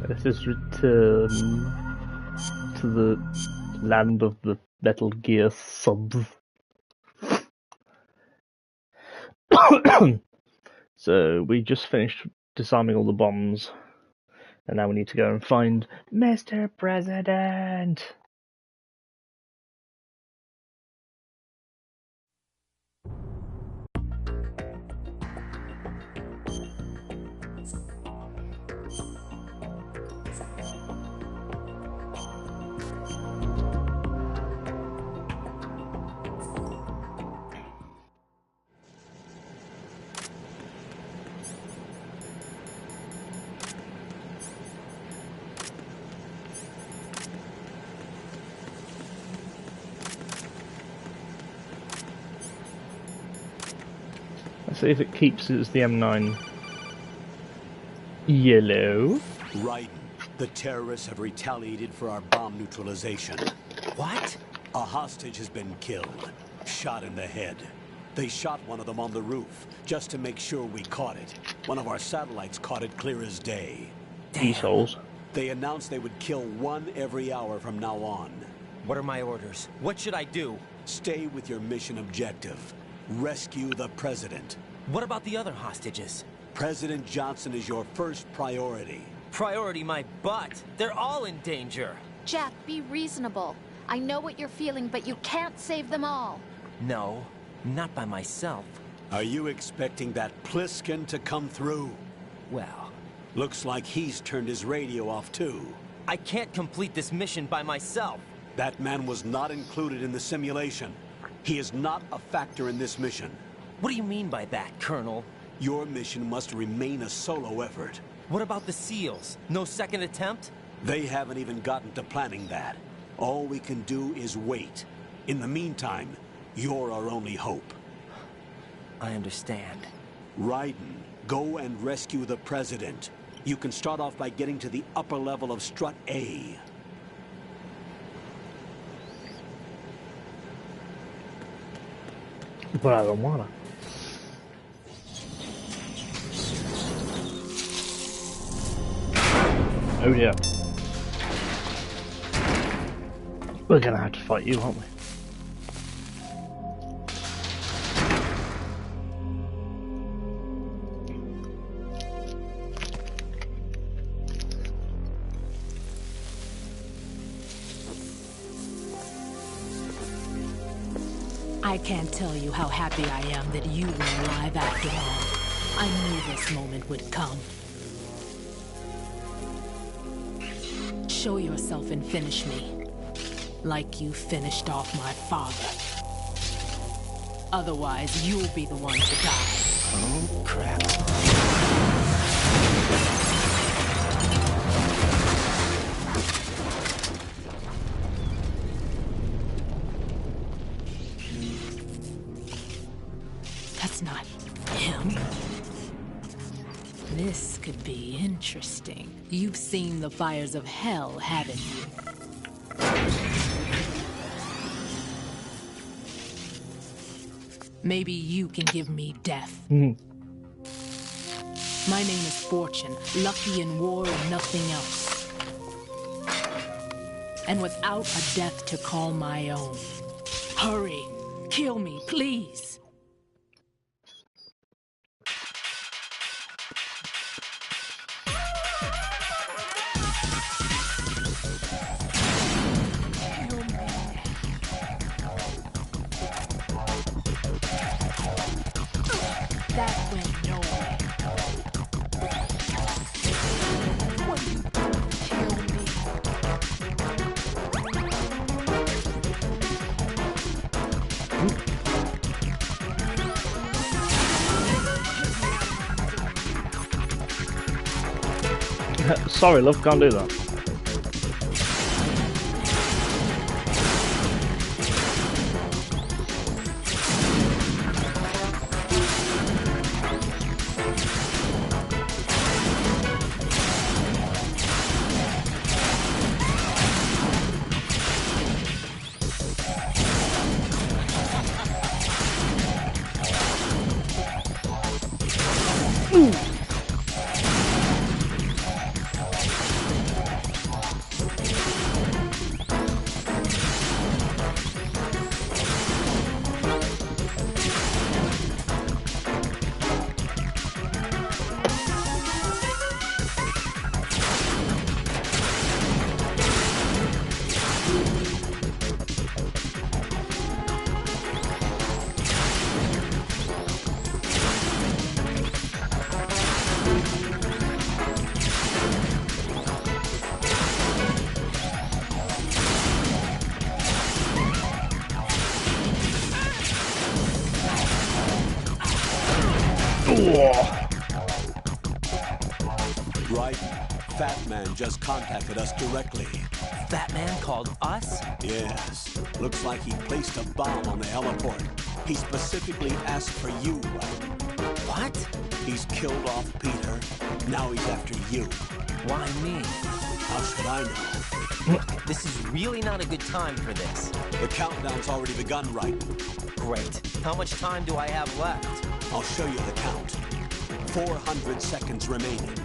Let us return to the land of the Metal Gear subs. So we just finished disarming all the bombs, and now we need to go and find Mr. President. Let's see if it keeps it as the M9 yellow. Raiden, the terrorists have retaliated for our bomb neutralization. What? A hostage has been killed, shot in the head. They shot one of them on the roof, just to make sure we caught it. One of our satellites caught it clear as day. These holes. They announced they would kill one every hour from now on. What are my orders? What should I do? Stay with your mission objective. Rescue the president. What about the other hostages? President Johnson is your first priority. Priority my butt. They're all in danger. Jeff, be reasonable. I know what you're feeling, but you can't save them all. No, not by myself. Are you expecting that Pliskin to come through? Well, looks like he's turned his radio off too. I can't complete this mission by myself. That man was not included in the simulation. He is not a factor in this mission. What do you mean by that, Colonel? Your mission must remain a solo effort. What about the SEALs? No second attempt? They haven't even gotten to planning that. All we can do is wait. In the meantime, you're our only hope. I understand. Raiden, go and rescue the president. You can start off by getting to the upper level of Strut A. But I don't wanna. Oh yeah. We're gonna have to fight you, aren't we? I can't tell you how happy I am that you were alive after all. I knew this moment would come. Show yourself and finish me, like you finished off my father. Otherwise, you'll be the one to die. Oh, crap. That's not him. This could be interesting. You've seen the fires of hell, haven't you? Maybe you can give me death. My name is Fortune, lucky in war and nothing else. And without a death to call my own. Hurry, kill me, please. That went nowhere. Will you kill me? Sorry, love, can't do that. Right? Fat Man just contacted us directly. Fat Man called us? Yes. Looks like he placed a bomb on the heliport. He specifically asked for you, Right? What? He's killed off Peter. Now he's after you. Why me? How should I know? This is really not a good time for this. The countdown's already begun, Right? Great. How much time do I have left? I'll show you the count. 400 seconds remaining.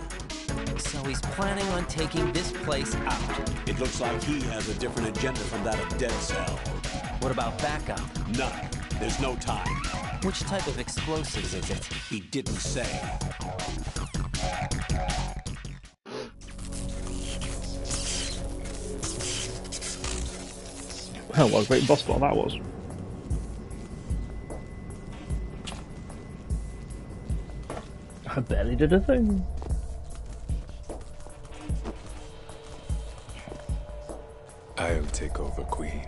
So he's planning on taking this place out. It looks like he has a different agenda from that of Dead Cell. What about backup? None. There's no time. Which type of explosives is it? He didn't say. Hell, what a great boss battle that was. I barely did a thing. I'll take over, Queen.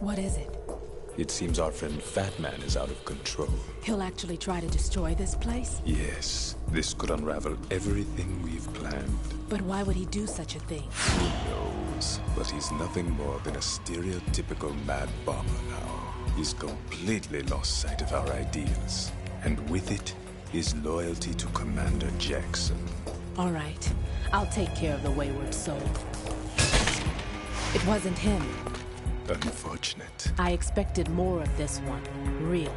What is it? It seems our friend Fat Man is out of control. He'll actually try to destroy this place? Yes, this could unravel everything we've planned. But why would he do such a thing? Who knows? But he's nothing more than a stereotypical mad bomber now. He's completely lost sight of our ideals. And with it, his loyalty to Commander Jackson. All right. I'll take care of the wayward soul. It wasn't him. Unfortunate. I expected more of this one. Really.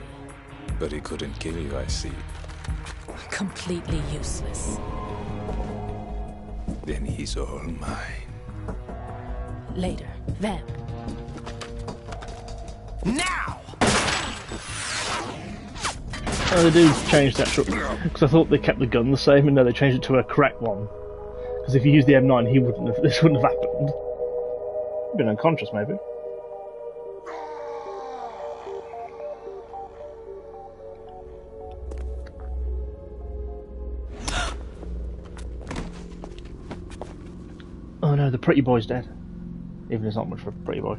But he couldn't kill you, I see. Completely useless. Then he's all mine. Later. Then. Now! Oh, they do change the actual... Because I thought they kept the gun the same, and no, they changed it to a correct one. Because if you used the M9, he wouldn't have... This wouldn't have happened. He'd been unconscious, maybe. Oh no, the pretty boy's dead. Even if it's not much for a pretty boy.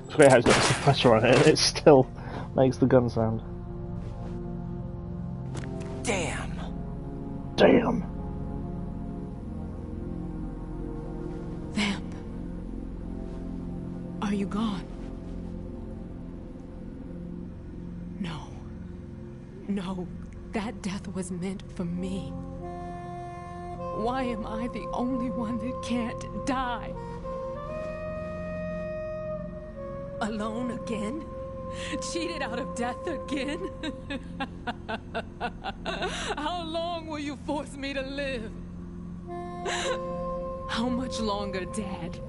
It's great how it's got a suppressor on it and it still makes the gun sound. Damn! Damn! Vamp. Are you gone? No. No. That death was meant for me. Why am I the only one that can't die? Alone again? Cheated out of death again? How long will you force me to live? How much longer, Dad?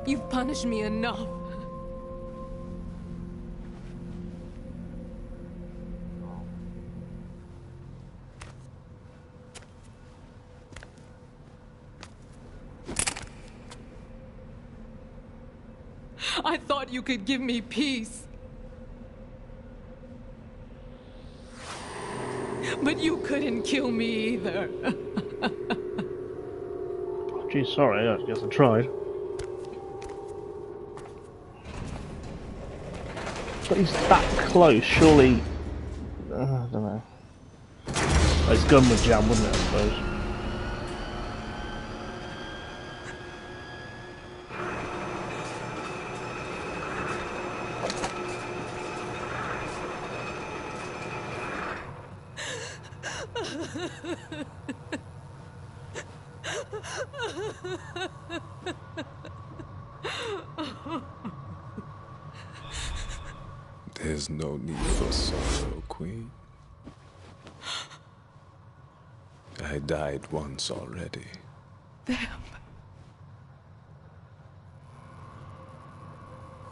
You've punished me enough. I thought you could give me peace. But you couldn't kill me either. Oh, geez, sorry, I guess I tried. But he's that close, surely... I don't know. His gun would jam, wouldn't it, I suppose? There's no need for sorrow, Queen. I died once already. Vamp.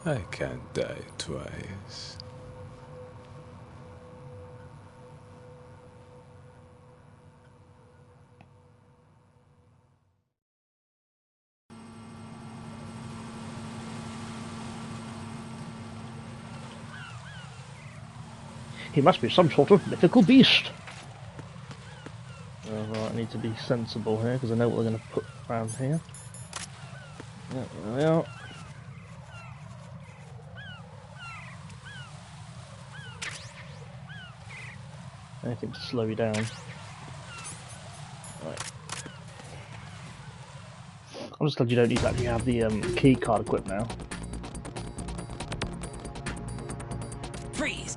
I can't die twice. He must be some sort of mythical beast. Right, I need to be sensible here because I know what we're going to put around here. Yeah, there we are. Anything to slow you down. Right. I'm just glad you don't need to actually have the key card equipped now. Freeze!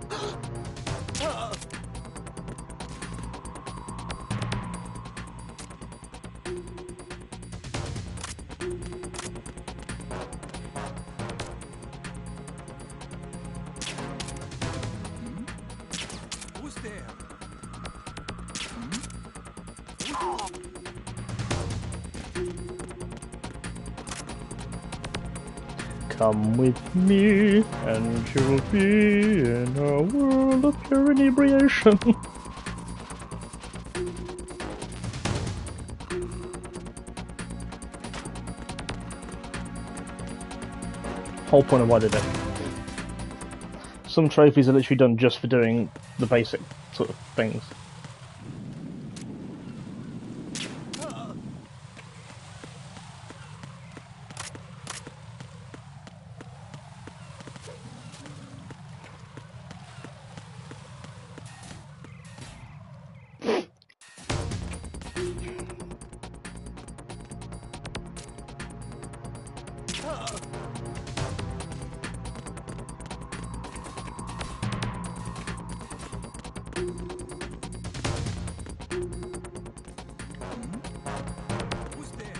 Who's there? Come with me, and you'll be in a world of pure inebriation. Whole point of why they do it. Some trophies are literally done just for doing the basic sort of things. Who's there?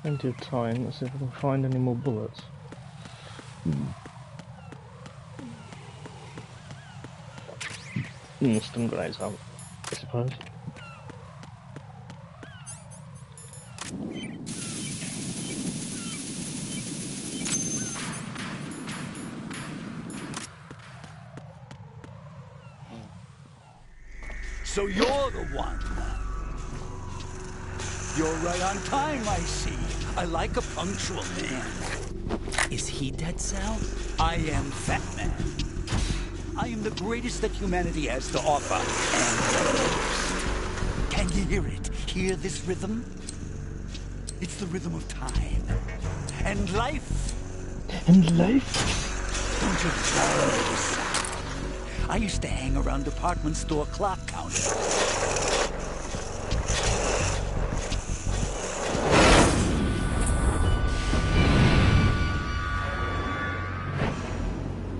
Plenty of time. Let's see if I can find any more bullets. Stun grenades out, I suppose. So you're the one. You're right on time, I see. I like a punctual man. Is he dead, Sal? I am Fat Man. I am the greatest that humanity has to offer, and can you hear it? Hear this rhythm? It's the rhythm of time. And life. And life? Don't you love this sound? I used to hang around department store clock counters.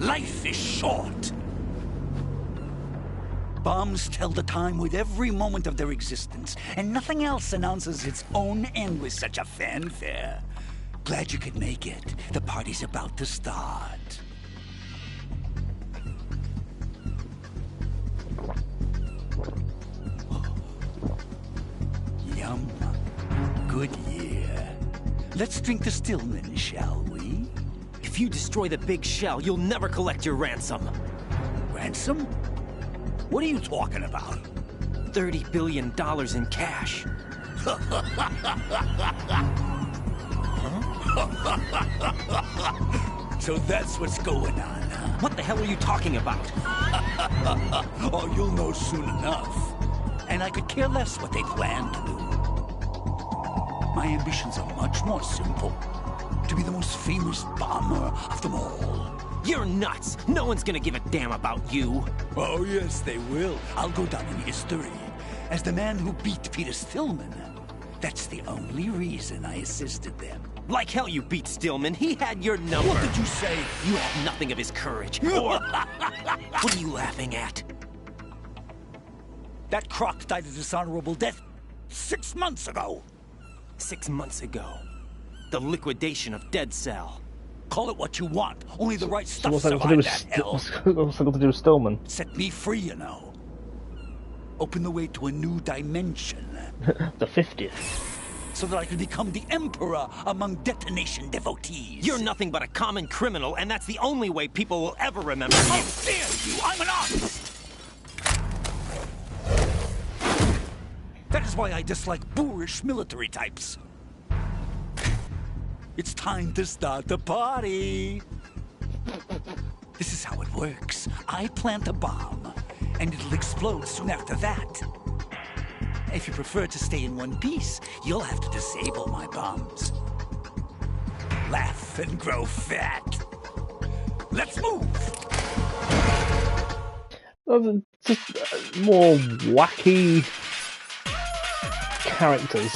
Life is short. Bombs tell the time with every moment of their existence, and nothing else announces its own end with such a fanfare. Glad you could make it. The party's about to start. Oh. Yum. Good year. Let's drink the Stillman, shall we? If you destroy the big shell, you'll never collect your ransom. Ransom? What are you talking about? $30 billion in cash. Huh? So that's what's going on, huh? What the hell are you talking about? Oh, you'll know soon enough. And I could care less what they plan to do. My ambitions are much more simple. To be the most famous bomber of them all. You're nuts! No one's gonna give a damn about you! Oh, yes, they will. I'll go down in history as the man who beat Peter Stillman. That's the only reason I assisted them. Like hell you beat Stillman. He had your number. What did you say? You have nothing of his courage. Or... What are you laughing at? That croc died a dishonorable death 6 months ago. 6 months ago. The liquidation of Dead Cell. Call it what you want. Only the right So stuff what's that got to do survived with that hell. what's that got to do with Stillman? Set me free, you know. Open the way to a new dimension. The 50th. So that I can become the emperor among detonation devotees. You're nothing but a common criminal, and that's the only way people will ever remember you. How dare you! I'm an artist! That is why I dislike boorish military types. It's time to start the party. This is how it works. I plant a bomb, and it'll explode soon after that. If you prefer to stay in one piece, you'll have to disable my bombs. Laugh and grow fat. Let's move! Just more wacky characters.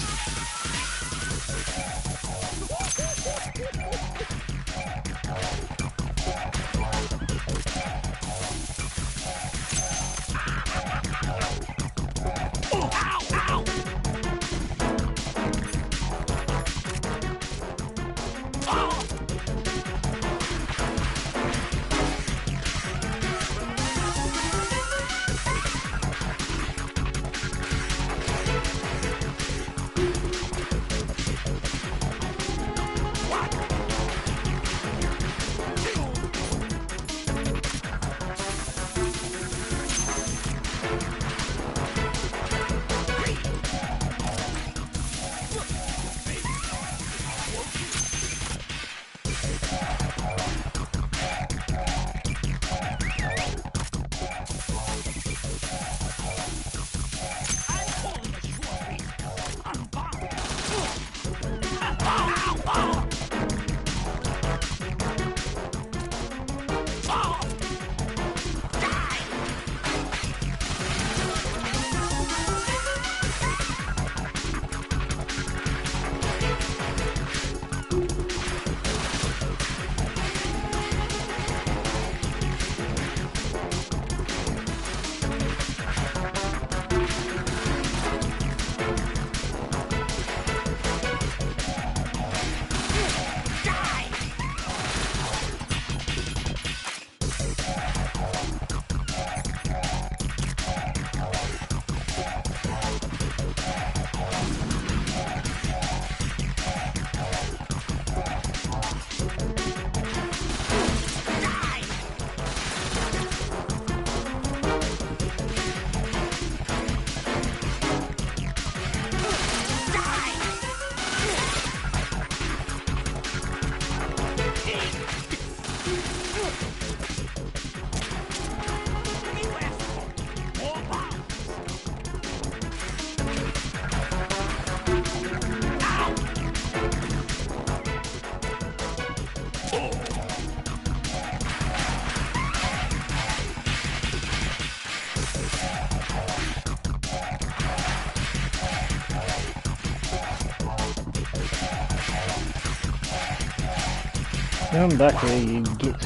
Come back here, you git.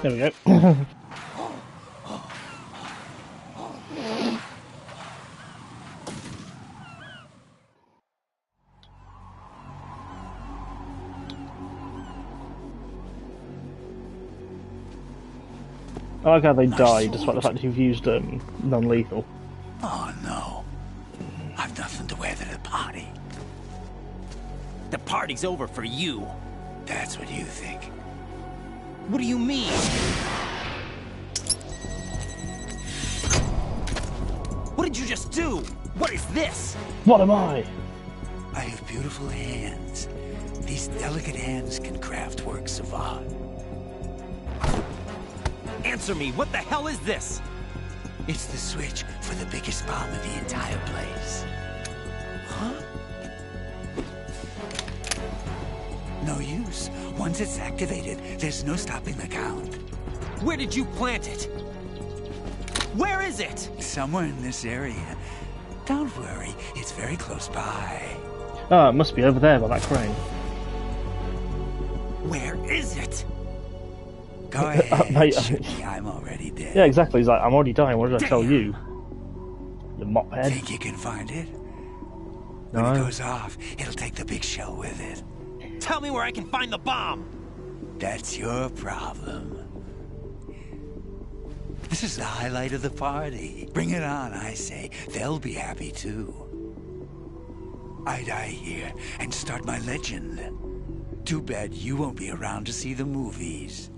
There we go. I like how they died, despite the fact that you've used non-lethal. Oh no. I've nothing to wear to the party. The party's over for you. That's what you think. What do you mean? What did you just do? What is this? What am I? I have beautiful hands. These delicate hands can craft works of art. Answer me, what the hell is this? It's the switch for the biggest bomb in the entire place. Huh? No use. Once it's activated, there's no stopping the count. Where did you plant it? Where is it? Somewhere in this area. Don't worry, it's very close by. Ah, it must be over there by that crane. Where is it? Go ahead, mate, shoot me, I'm already dead. Yeah, exactly. He's like, I'm already dying. What did I tell you? You mop head. Think you can find it? When No. it goes off, it'll take the big shell with it. Tell me where I can find the bomb. That's your problem. This is the highlight of the party. Bring it on, I say. They'll be happy too. I die here and start my legend. Too bad you won't be around to see the movies.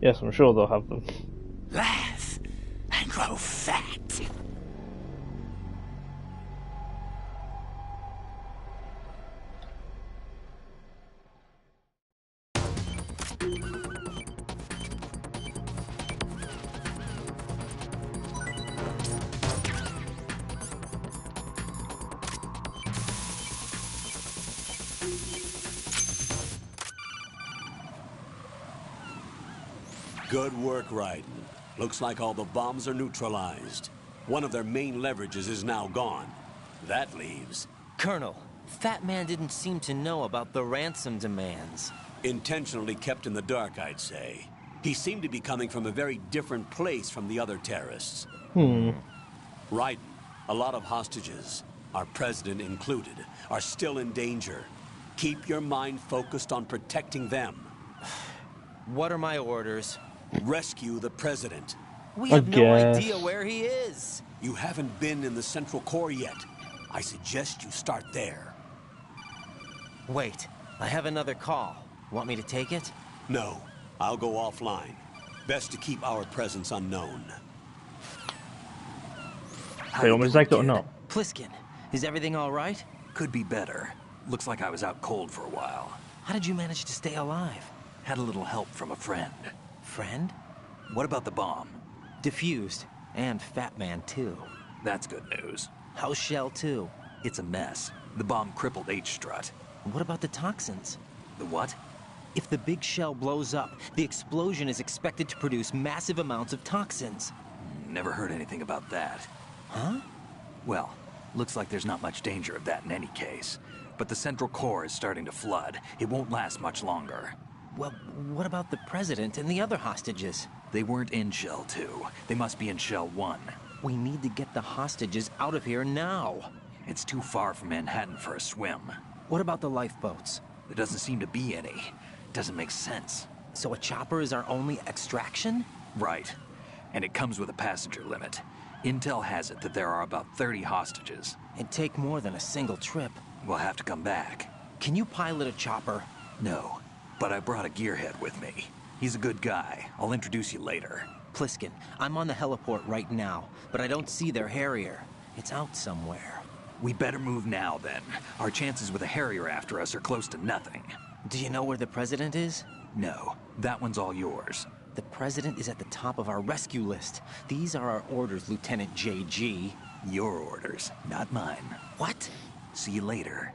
Yes, I'm sure they'll have them. Laugh and grow fat. Good work, Raiden. Looks like all the bombs are neutralized. One of their main leverages is now gone. That leaves... Colonel, Fat Man didn't seem to know about the ransom demands. intentionally kept in the dark, I'd say. He seemed to be coming from a very different place from the other terrorists. Raiden, a lot of hostages, our president included, are still in danger. Keep your mind focused on protecting them. What are my orders? Rescue the president. We I have no guess. idea where he is. You haven't been in the Central Core yet. I suggest you start there. Wait, I have another call. Want me to take it? No, I'll go offline. Best to keep our presence unknown. Do you want me to take it or not? Pliskin, is everything all right? Could be better. Looks like I was out cold for a while. How did you manage to stay alive? Had a little help from a friend. Friend? What about the bomb? Diffused. And Fat Man, too. That's good news. How's Shell, too? It's a mess. The bomb crippled H-Strut. What about the toxins? The what? If the big shell blows up, the explosion is expected to produce massive amounts of toxins. Never heard anything about that. Huh? Well, looks like there's not much danger of that in any case. But the Central Core is starting to flood. It won't last much longer. Well, what about the president and the other hostages? They weren't in Shell 2. They must be in Shell 1. We need to get the hostages out of here now. It's too far from Manhattan for a swim. What about the lifeboats? There doesn't seem to be any. Doesn't make sense. So a chopper is our only extraction? Right. And it comes with a passenger limit. Intel has it that there are about 30 hostages. It'd take more than a single trip. We'll have to come back. Can you pilot a chopper? No, but I brought a gearhead with me. He's a good guy. I'll introduce you later. Pliskin, I'm on the heliport right now, but I don't see their Harrier. It's out somewhere. We better move now, then. Our chances with a Harrier after us are close to nothing. Do you know where the president is? No, that one's all yours. The president is at the top of our rescue list. These are our orders, Lieutenant JG. Your orders, not mine. What? See you later.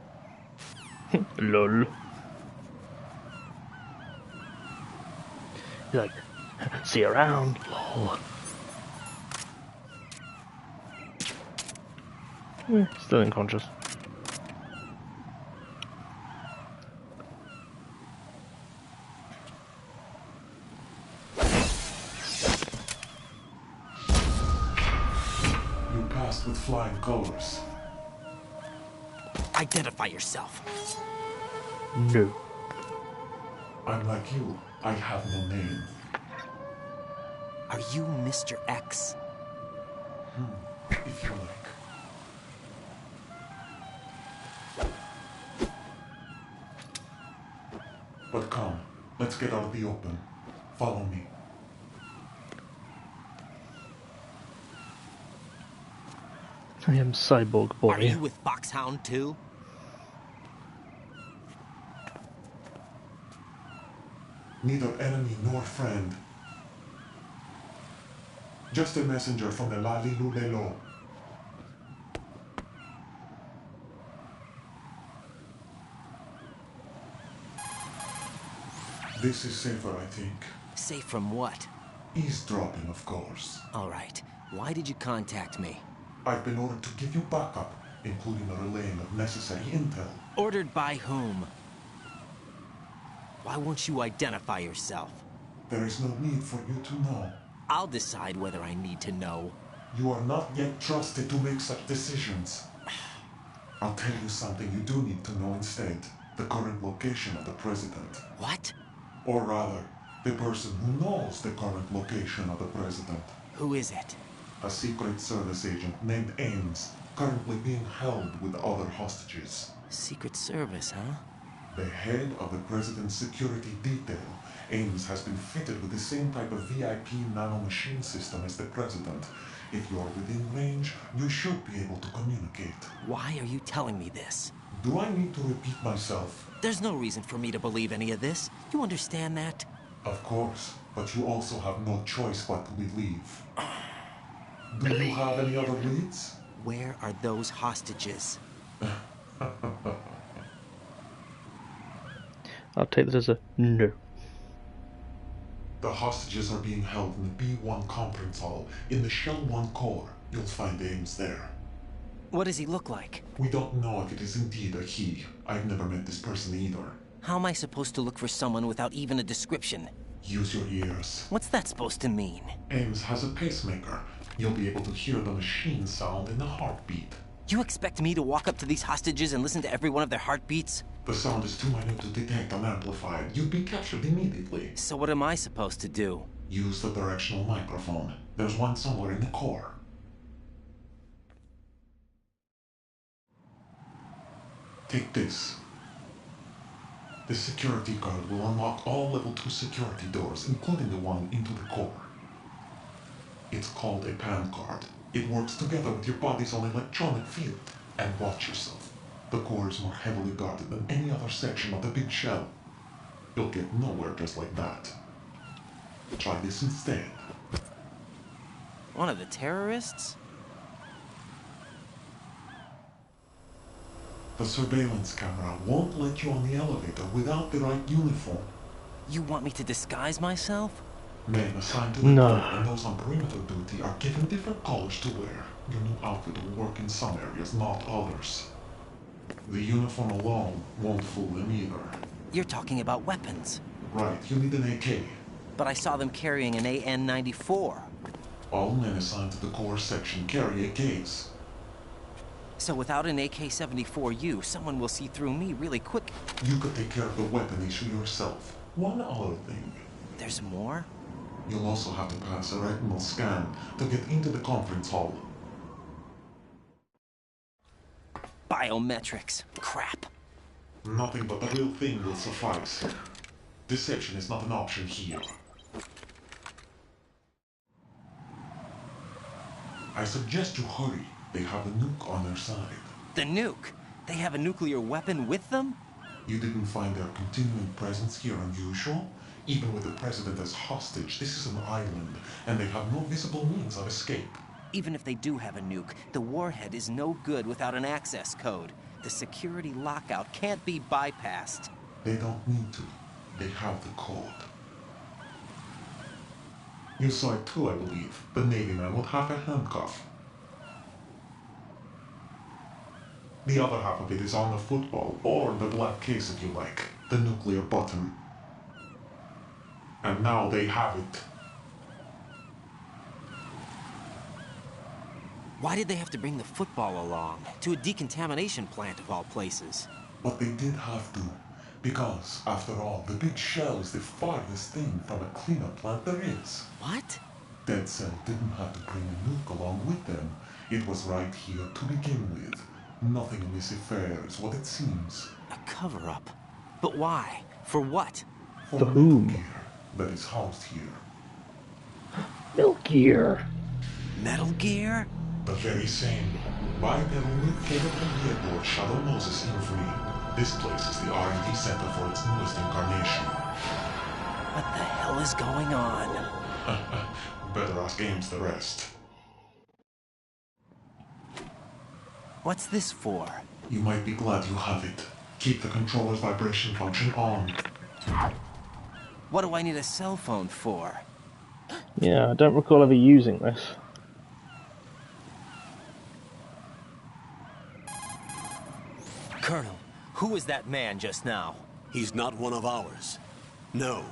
Lol. He's like, see you around. Lol. Still unconscious. terrorists with flying colors. Identify yourself. No. I'm like you. I have no name. Are you Mr. X? If you like. But come, let's get out of the open. Follow me. I am Cyborg Boy. Are you with Foxhound too? Neither enemy nor friend. Just a messenger from the Lalilulelo. This is safer, I think. Safe from what? Eavesdropping, of course. All right. Why did you contact me? I've been ordered to give you backup, including the relaying of necessary intel. Ordered by whom? Why won't you identify yourself? There is no need for you to know. I'll decide whether I need to know. You are not yet trusted to make such decisions. I'll tell you something you do need to know instead. The current location of the president. What? Or rather, the person who knows the current location of the president. Who is it? A Secret Service agent named Ames, currently being held with other hostages. Secret Service, huh? The head of the president's security detail, Ames, has been fitted with the same type of VIP nanomachine system as the president. If you're within range, you should be able to communicate. Why are you telling me this? Do I need to repeat myself? There's no reason for me to believe any of this. You understand that? Of course, but you also have no choice but to believe. Do you have any other leads? Where are those hostages? I'll take this as a no. The hostages are being held in the B1 conference hall in the Shell 1 core. You'll find Ames there. What does he look like? We don't know if it is indeed a he. I've never met this person either. How am I supposed to look for someone without even a description? Use your ears. What's that supposed to mean? Ames has a pacemaker. You'll be able to hear the machine sound in the heartbeat. You expect me to walk up to these hostages and listen to every one of their heartbeats? The sound is too minute to detect and amplify it. You'd be captured immediately. So what am I supposed to do? Use the directional microphone. There's one somewhere in the core. Take this. The security card will unlock all level 2 security doors, including the one into the core. It's called a PAN card. It works together with your body's own electronic field. And watch yourself. The core is more heavily guarded than any other section of the big shell. You'll get nowhere just like that. Try this instead. One of the terrorists? The surveillance camera won't let you on the elevator without the right uniform. You want me to disguise myself? Men assigned to the door and those on perimeter duty are given different colors to wear. Your new outfit will work in some areas, not others. The uniform alone won't fool them either. You're talking about weapons. Right, you need an AK. But I saw them carrying an AN-94. All men assigned to the core section carry AKs. So without an AK-74U, someone will see through me really quick. You could take care of the weapon issue yourself. One other thing. There's more? You'll also have to pass a retinal scan to get into the conference hall. Biometrics. Crap. Nothing but the real thing will suffice. Deception is not an option here. I suggest you hurry. They have a nuke on their side. The nuke? They have a nuclear weapon with them? You didn't find their continuing presence here unusual? Even with the president as hostage, this is an island, and they have no visible means of escape. Even if they do have a nuke, the warhead is no good without an access code. The security lockout can't be bypassed. They don't need to. They have the code. You saw it too, I believe. The Navy man with half a handcuff. The other half of it is on the football, or the black case if you like. The nuclear button. And now they have it. Why did they have to bring the football along? To a decontamination plant of all places. But they did have to. Because, after all, the big shell is the farthest thing from a cleanup plant there is. What? Dead Cell didn't have to bring a nuke along with them. It was right here to begin with. Nothing in this affair is what it seems. A cover-up? But why? For what? For whom? Metal Gear that is housed here. Metal Gear. Metal Gear? The very same. Bipedal nuke capable headboard Shadow Moses Infamy. This place is the R&D center for its newest incarnation. What the hell is going on? Better ask Ames the rest. What's this for? You might be glad you have it. Keep the controller's vibration function on. What do I need a cell phone for? Yeah, I don't recall ever using this. Colonel, who was that man just now? He's not one of ours. No,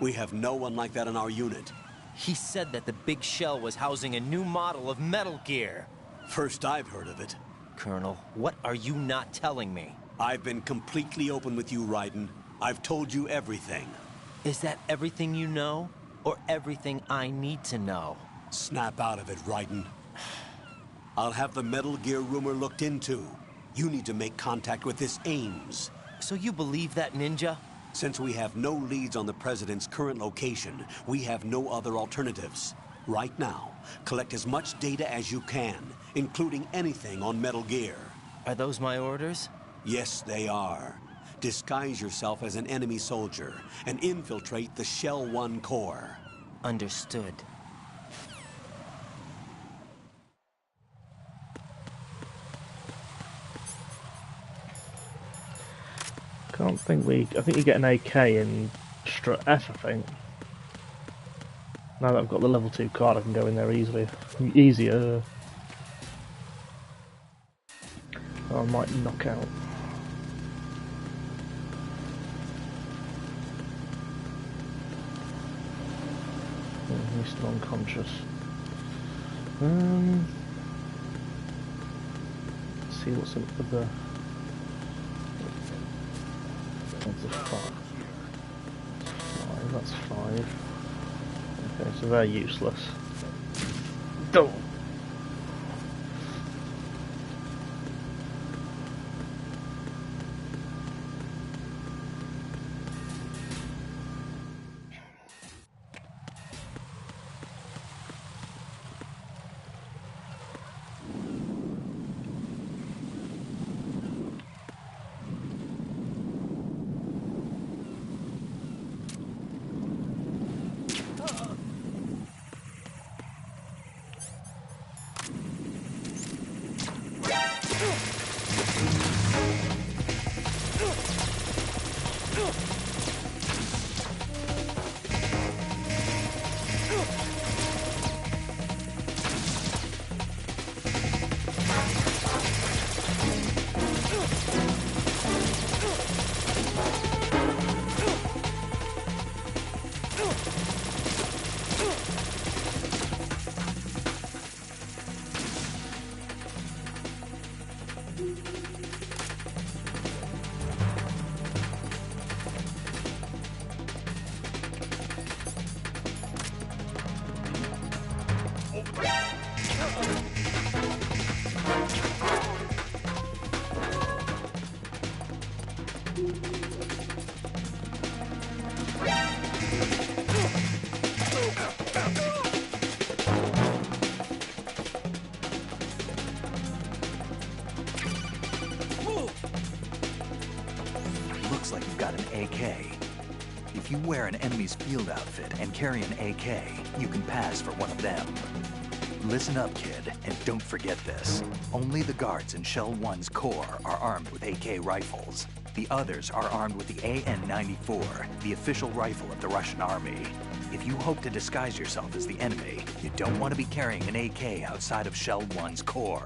we have no one like that in our unit. He said that the big shell was housing a new model of Metal Gear. First I've heard of it. Colonel, what are you not telling me? I've been completely open with you, Raiden. I've told you everything. Is that everything you know? Or everything I need to know? Snap out of it, Raiden. I'll have the Metal Gear rumor looked into. You need to make contact with this Ames. So you believe that ninja? Since we have no leads on the President's current location, we have no other alternatives. Right now, collect as much data as you can, including anything on Metal Gear. Are those my orders? Yes, they are. Disguise yourself as an enemy soldier and infiltrate the Shell 1 core. Understood. I think you get an AK in Strut F, I think. Now that I've got the level 2 card, I can go in there easier. I might knock out. He's still unconscious. Let's see what's up with the... That's a 5. That's 5. Okay, so they're useless. Don't. Looks like you've got an AK. If you wear an enemy's field outfit and carry an AK, you can pass for one of them. Listen up, kid, and don't forget this. Only the guards in Shell 1's core are armed with AK rifles. The others are armed with the AN-94, the official rifle of the Russian army. If you hope to disguise yourself as the enemy, you don't want to be carrying an AK outside of Shell 1's core.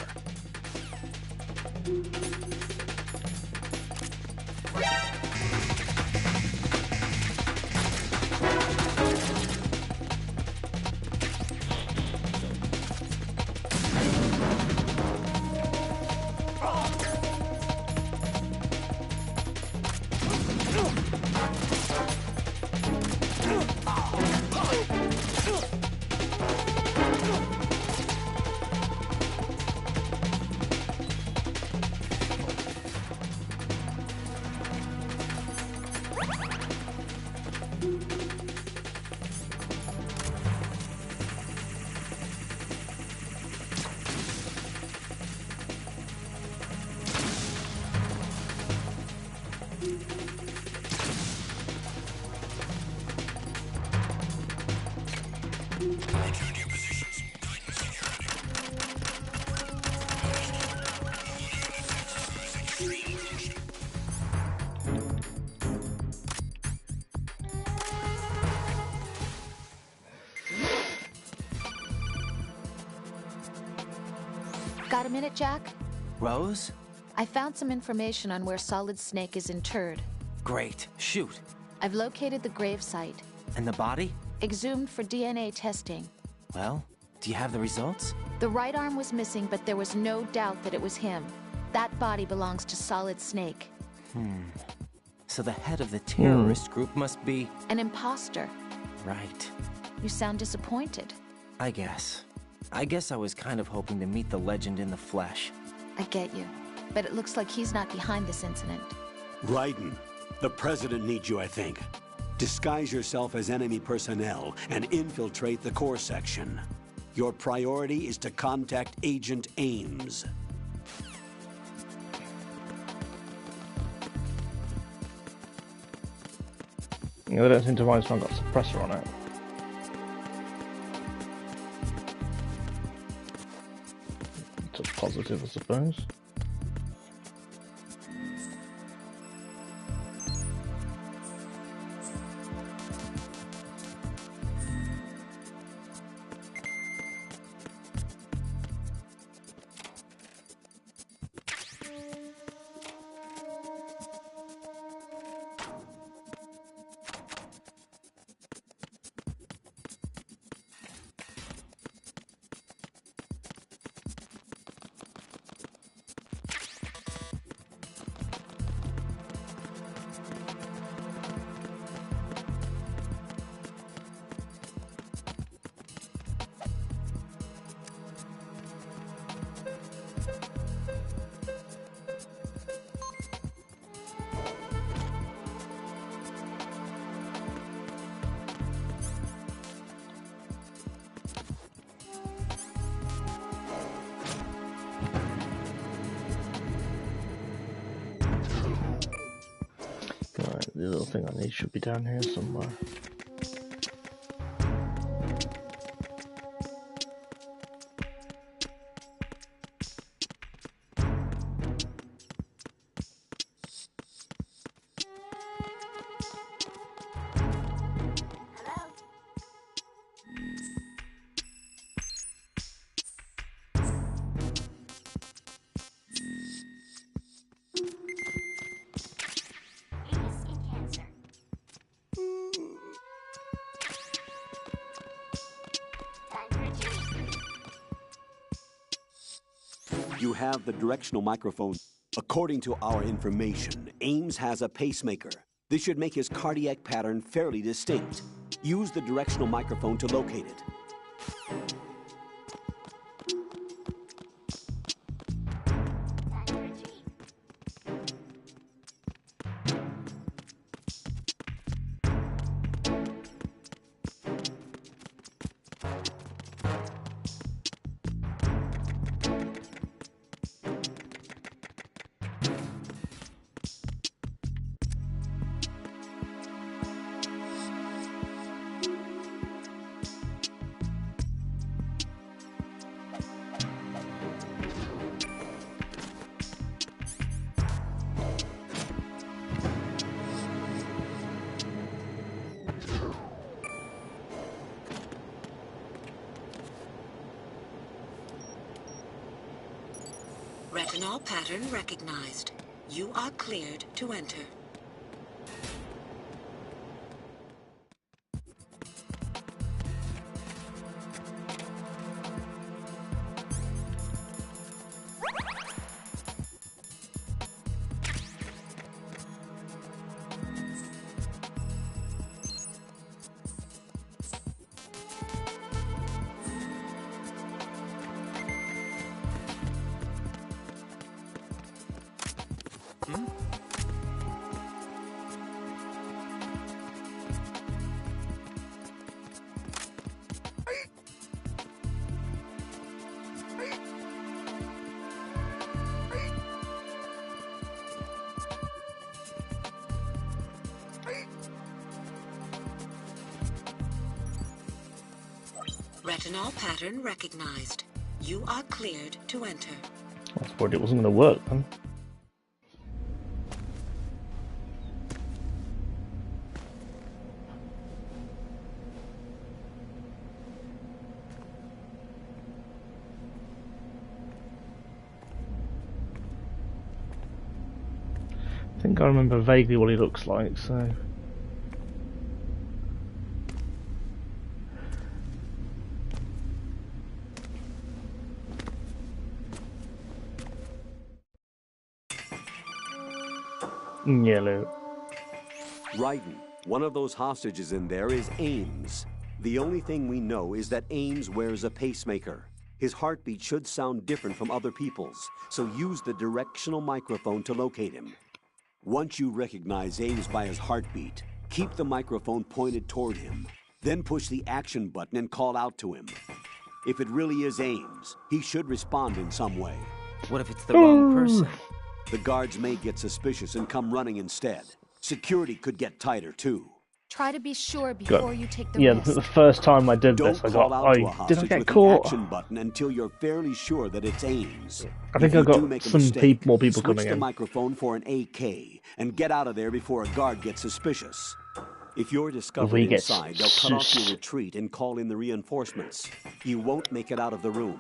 Got a minute, Jack? Rose? I found some information on where Solid Snake is interred. Great. Shoot. I've located the grave site. And the body? Exhumed for DNA testing. Well, do you have the results? The right arm was missing, but there was no doubt that it was him. That body belongs to Solid Snake. So the head of the terrorist group must be... An imposter. Right. You sound disappointed. I guess I was kind of hoping to meet the legend in the flesh. I get you. But it looks like he's not behind this incident. Raiden, the president needs you, I think. Disguise yourself as enemy personnel and infiltrate the core section. Your priority is to contact Agent Ames. Yeah, I don't seem to mind this one got a suppressor on it. It's a positive, I suppose. Right, the little thing I need should be down here somewhere. You have the directional microphone. According to our information, Ames has a pacemaker. This should make his cardiac pattern fairly distinct. Use the directional microphone to locate it. Retinol pattern recognized. You are cleared to enter. Retinol pattern recognized. You are cleared to enter. I was worried it wasn't going to work then. I think I remember vaguely what he looks like, so... Yellow. Raiden, one of those hostages in there is Ames. The only thing we know is that Ames wears a pacemaker. His heartbeat should sound different from other people's, so use the directional microphone to locate him. Once you recognize Ames by his heartbeat, keep the microphone pointed toward him. Then push the action button and call out to him. If it really is Ames, he should respond in some way. What if it's the wrong person? The guards may get suspicious and come running instead. Security could get tighter, too. Try to be sure before you take the Yeah, risk. the first time I did this, I didn't get caught. Action button until you're fairly sure that it's Ames. I think I got some more people coming in. Switch the in. microphone for an AK and get out of there before a guard gets suspicious. If you're discovered inside, they'll cut off your retreat and call in the reinforcements. You won't make it out of the room.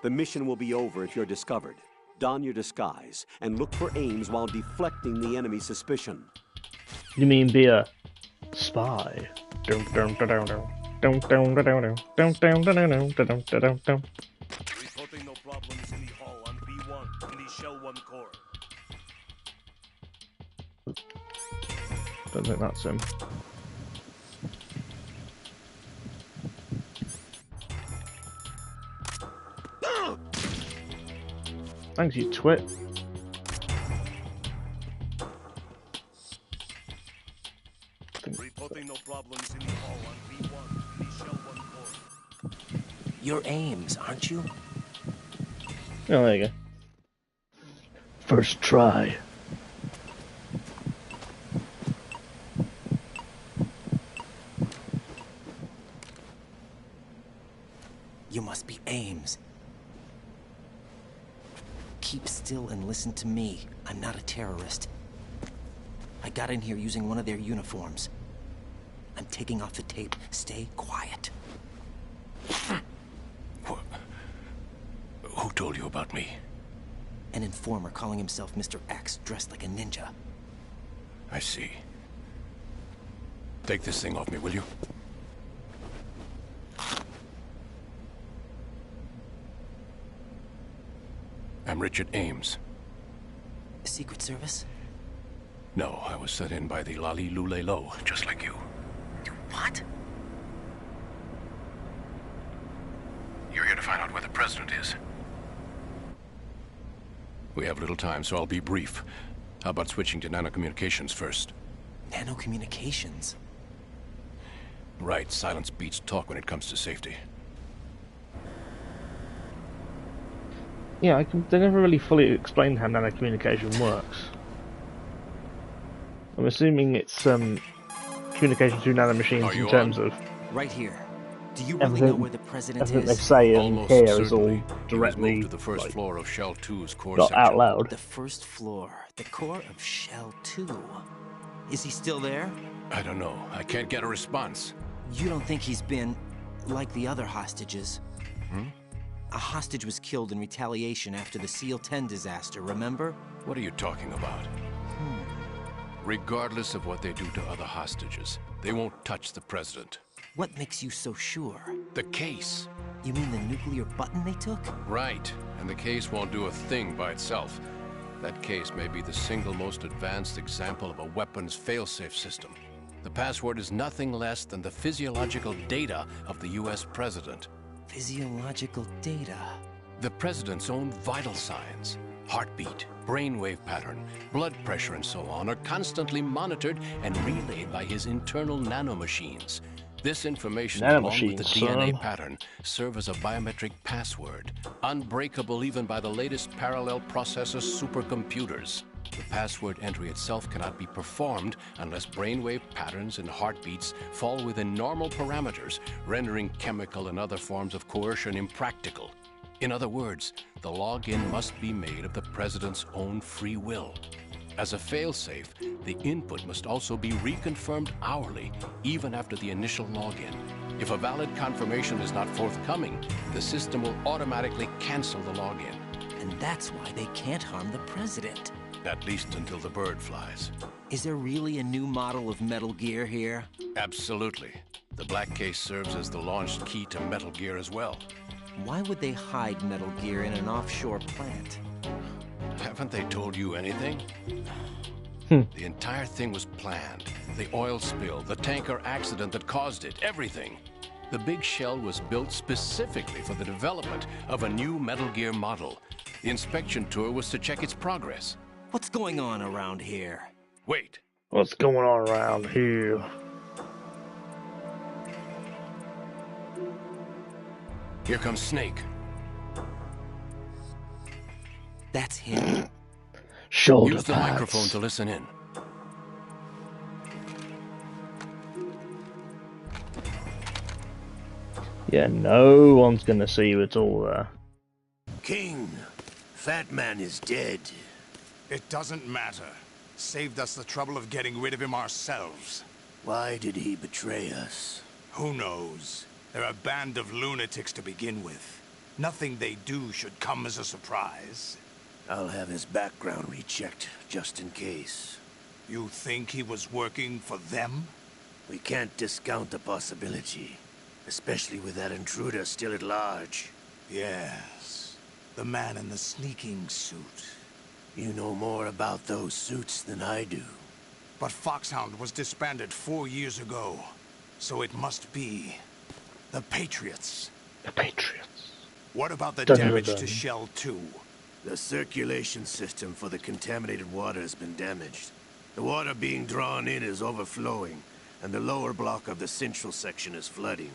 The mission will be over if you're discovered. Don your disguise and look for Ames while deflecting the enemy's suspicion. You mean be a spy? Reporting no problems in the hall on B1 in the Shell 1 core. Don't think that's him. Thanks, you twit. Reporting no problems in the hall on B1 in the Shell 1 core. You're Ames, aren't you? Oh, there you go. First try. You must be Ames. Keep still and listen to me. I'm not a terrorist. I got in here using one of their uniforms. I'm taking off the tape. Stay quiet. Who told you about me? An informer calling himself Mr. X, dressed like a ninja. I see. Take this thing off me, will you? I'm Richard Ames. Secret Service? No, I was sent in by the Lali Lule Lo, just like you. What? You're here to find out where the president is. We have little time, so I'll be brief. How about switching to nanocommunications first? Nanocommunications? Right, silence beats talk when it comes to safety. Yeah, they never really fully explained how nanocommunication works. I'm assuming it's communication through nanomachines in terms of... Right here. Do you really know where the president is? Everything they say in Almost here certainly. is all He was directly moved to the first floor of Shell 2's core not section. out loud. The first floor. The core of Shell 2. Is he still there? I don't know. I can't get a response. You don't think he's been like the other hostages? Hmm? A hostage was killed in retaliation after the SEAL 10 disaster, remember? What are you talking about? Regardless of what they do to other hostages, they won't touch the president. What makes you so sure? The case. You mean the nuclear button they took? Right. And the case won't do a thing by itself. That case may be the single most advanced example of a weapons failsafe system. The password is nothing less than the physiological data of the US president. Physiological data? The president's own vital signs, heartbeat, brainwave pattern, blood pressure, and so on are constantly monitored and relayed by his internal nanomachines. This information, along with the DNA pattern, serve as a biometric password, unbreakable even by the latest parallel processor supercomputers. The password entry itself cannot be performed unless brainwave patterns and heartbeats fall within normal parameters, rendering chemical and other forms of coercion impractical. In other words, the login must be made of the President's own free will. As a failsafe, the input must also be reconfirmed hourly, even after the initial login. If a valid confirmation is not forthcoming, the system will automatically cancel the login. And that's why they can't harm the President. At least until the bird flies. Is there really a new model of Metal Gear here? Absolutely. The black case serves as the launch key to Metal Gear as well. Why would they hide Metal Gear in an offshore plant? Haven't they told you anything? The entire thing was planned. The oil spill, the tanker accident that caused it, everything. The big shell was built specifically for the development of a new Metal Gear model. The inspection tour was to check its progress. What's going on around here? Wait. What's going on around here? Here comes Snake. That's him. Shoulder Use the pads. microphone to listen in. Yeah, no one's gonna see you at all there. King, Fat Man is dead. It doesn't matter. Saved us the trouble of getting rid of him ourselves. Why did he betray us? Who knows? They're a band of lunatics to begin with. Nothing they do should come as a surprise. I'll have his background rechecked, just in case. You think he was working for them? We can't discount the possibility. Especially with that intruder still at large. Yes. The man in the sneaking suit. You know more about those suits than I do. But Foxhound was disbanded 4 years ago. So it must be... the Patriots. The Patriots. What about the Dun, damage dun, dun. to Shell 2? The circulation system for the contaminated water has been damaged. The water being drawn in is overflowing, and the lower block of the central section is flooding.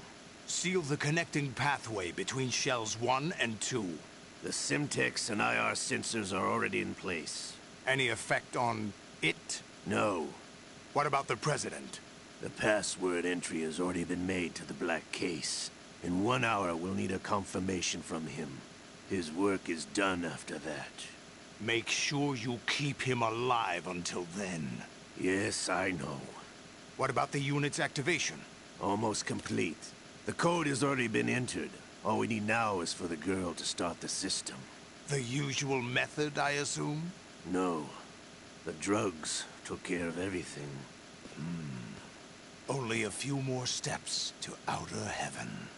Seal the connecting pathway between Shells 1 and 2. The Simtex and IR sensors are already in place. Any effect on it? No. What about the President? The password entry has already been made to the black case. In 1 hour, we'll need a confirmation from him. His work is done after that. Make sure you keep him alive until then. Yes, I know. What about the unit's activation? Almost complete. The code has already been entered. All we need now is for the girl to start the system. The usual method, I assume? No. The drugs took care of everything. Only a few more steps to outer heaven.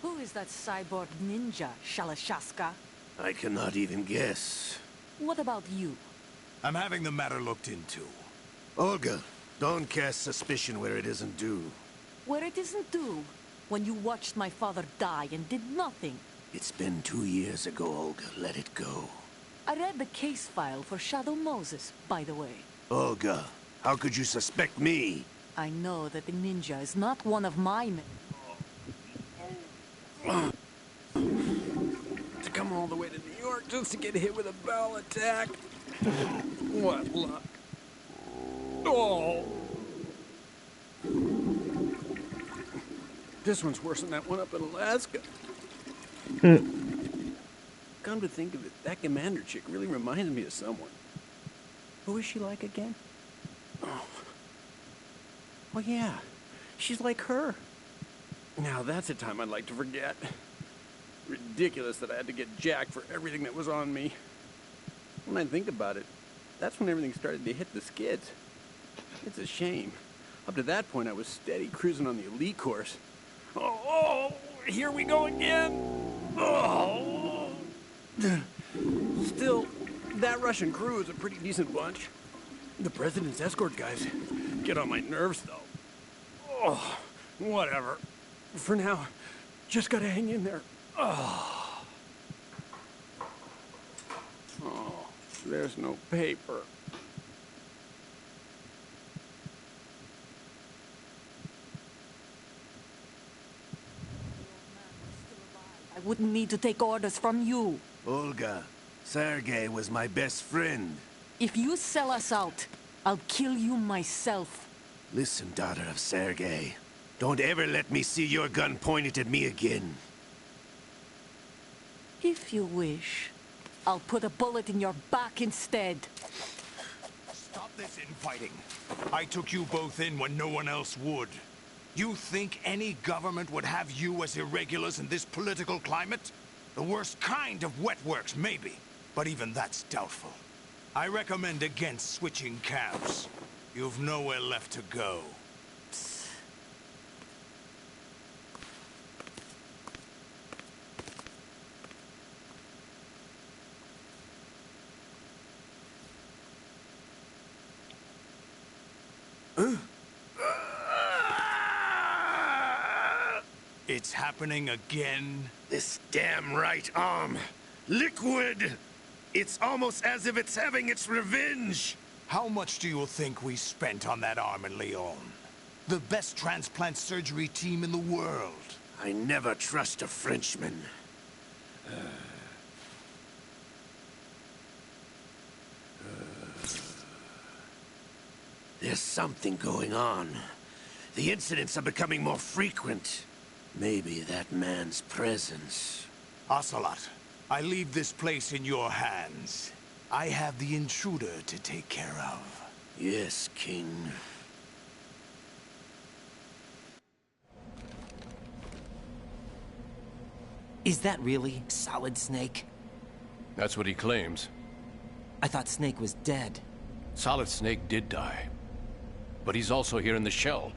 Who is that cyborg ninja, Shalashaska? I cannot even guess. What about you? I'm having the matter looked into. Olga, don't cast suspicion where it isn't due. Where it isn't due, when you watched my father die and did nothing. It's been 2 years ago, Olga. Let it go. I read the case file for Shadow Moses, by the way. Olga, how could you suspect me? I know that the ninja is not one of my men. To come all the way to New York just to get hit with a bowel attack. What luck. Oh. This one's worse than that one up in Alaska. Come to think of it, that commander chick really reminds me of someone. Who is she like again? Oh. Well, yeah. She's like her. Now that's a time I'd like to forget. Ridiculous that I had to get jacked for everything that was on me. When I think about it, that's when everything started to hit the skids. It's a shame. Up to that point, I was steady cruising on the elite course. Oh, here we go again. Oh. Still, that Russian crew is a pretty decent bunch. The President's escort guys get on my nerves, though. Oh, whatever. For now, just gotta hang in there. Oh, there's no paper. I wouldn't need to take orders from you. Olga, Sergei was my best friend. If you sell us out, I'll kill you myself. Listen, daughter of Sergei. Don't ever let me see your gun pointed at me again. If you wish, I'll put a bullet in your back instead. Stop this infighting. I took you both in when no one else would. You think any government would have you as irregulars in this political climate? The worst kind of wet works, maybe. But even that's doubtful. I recommend against switching camps. You've nowhere left to go. It's happening again? This damn right arm. Liquid! It's almost as if it's having its revenge! How much do you think we spent on that arm in Lyon? The best transplant surgery team in the world. I never trust a Frenchman. There's something going on. The incidents are becoming more frequent. Maybe that man's presence. Ocelot, I leave this place in your hands. I have the intruder to take care of. Yes, King. Is that really Solid Snake? That's what he claims. I thought Snake was dead. Solid Snake did die. But he's also here in the shell.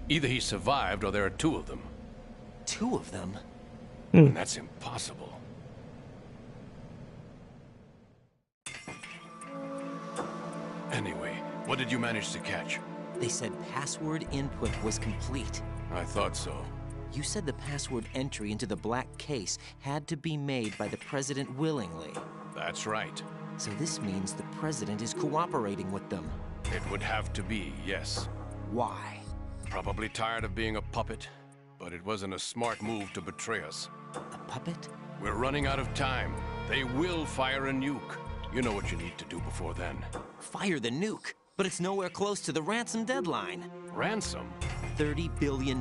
Either he survived or there are two of them. Two of them? And that's impossible. Anyway, what did you manage to catch? They said password input was complete. I thought so. You said the password entry into the black case had to be made by the president willingly. That's right. So this means the president is cooperating with them. It would have to be, yes. Why? Probably tired of being a puppet, but it wasn't a smart move to betray us. A puppet? We're running out of time. They will fire a nuke. You know what you need to do before then. Fire the nuke? But it's nowhere close to the ransom deadline. Ransom? $30 billion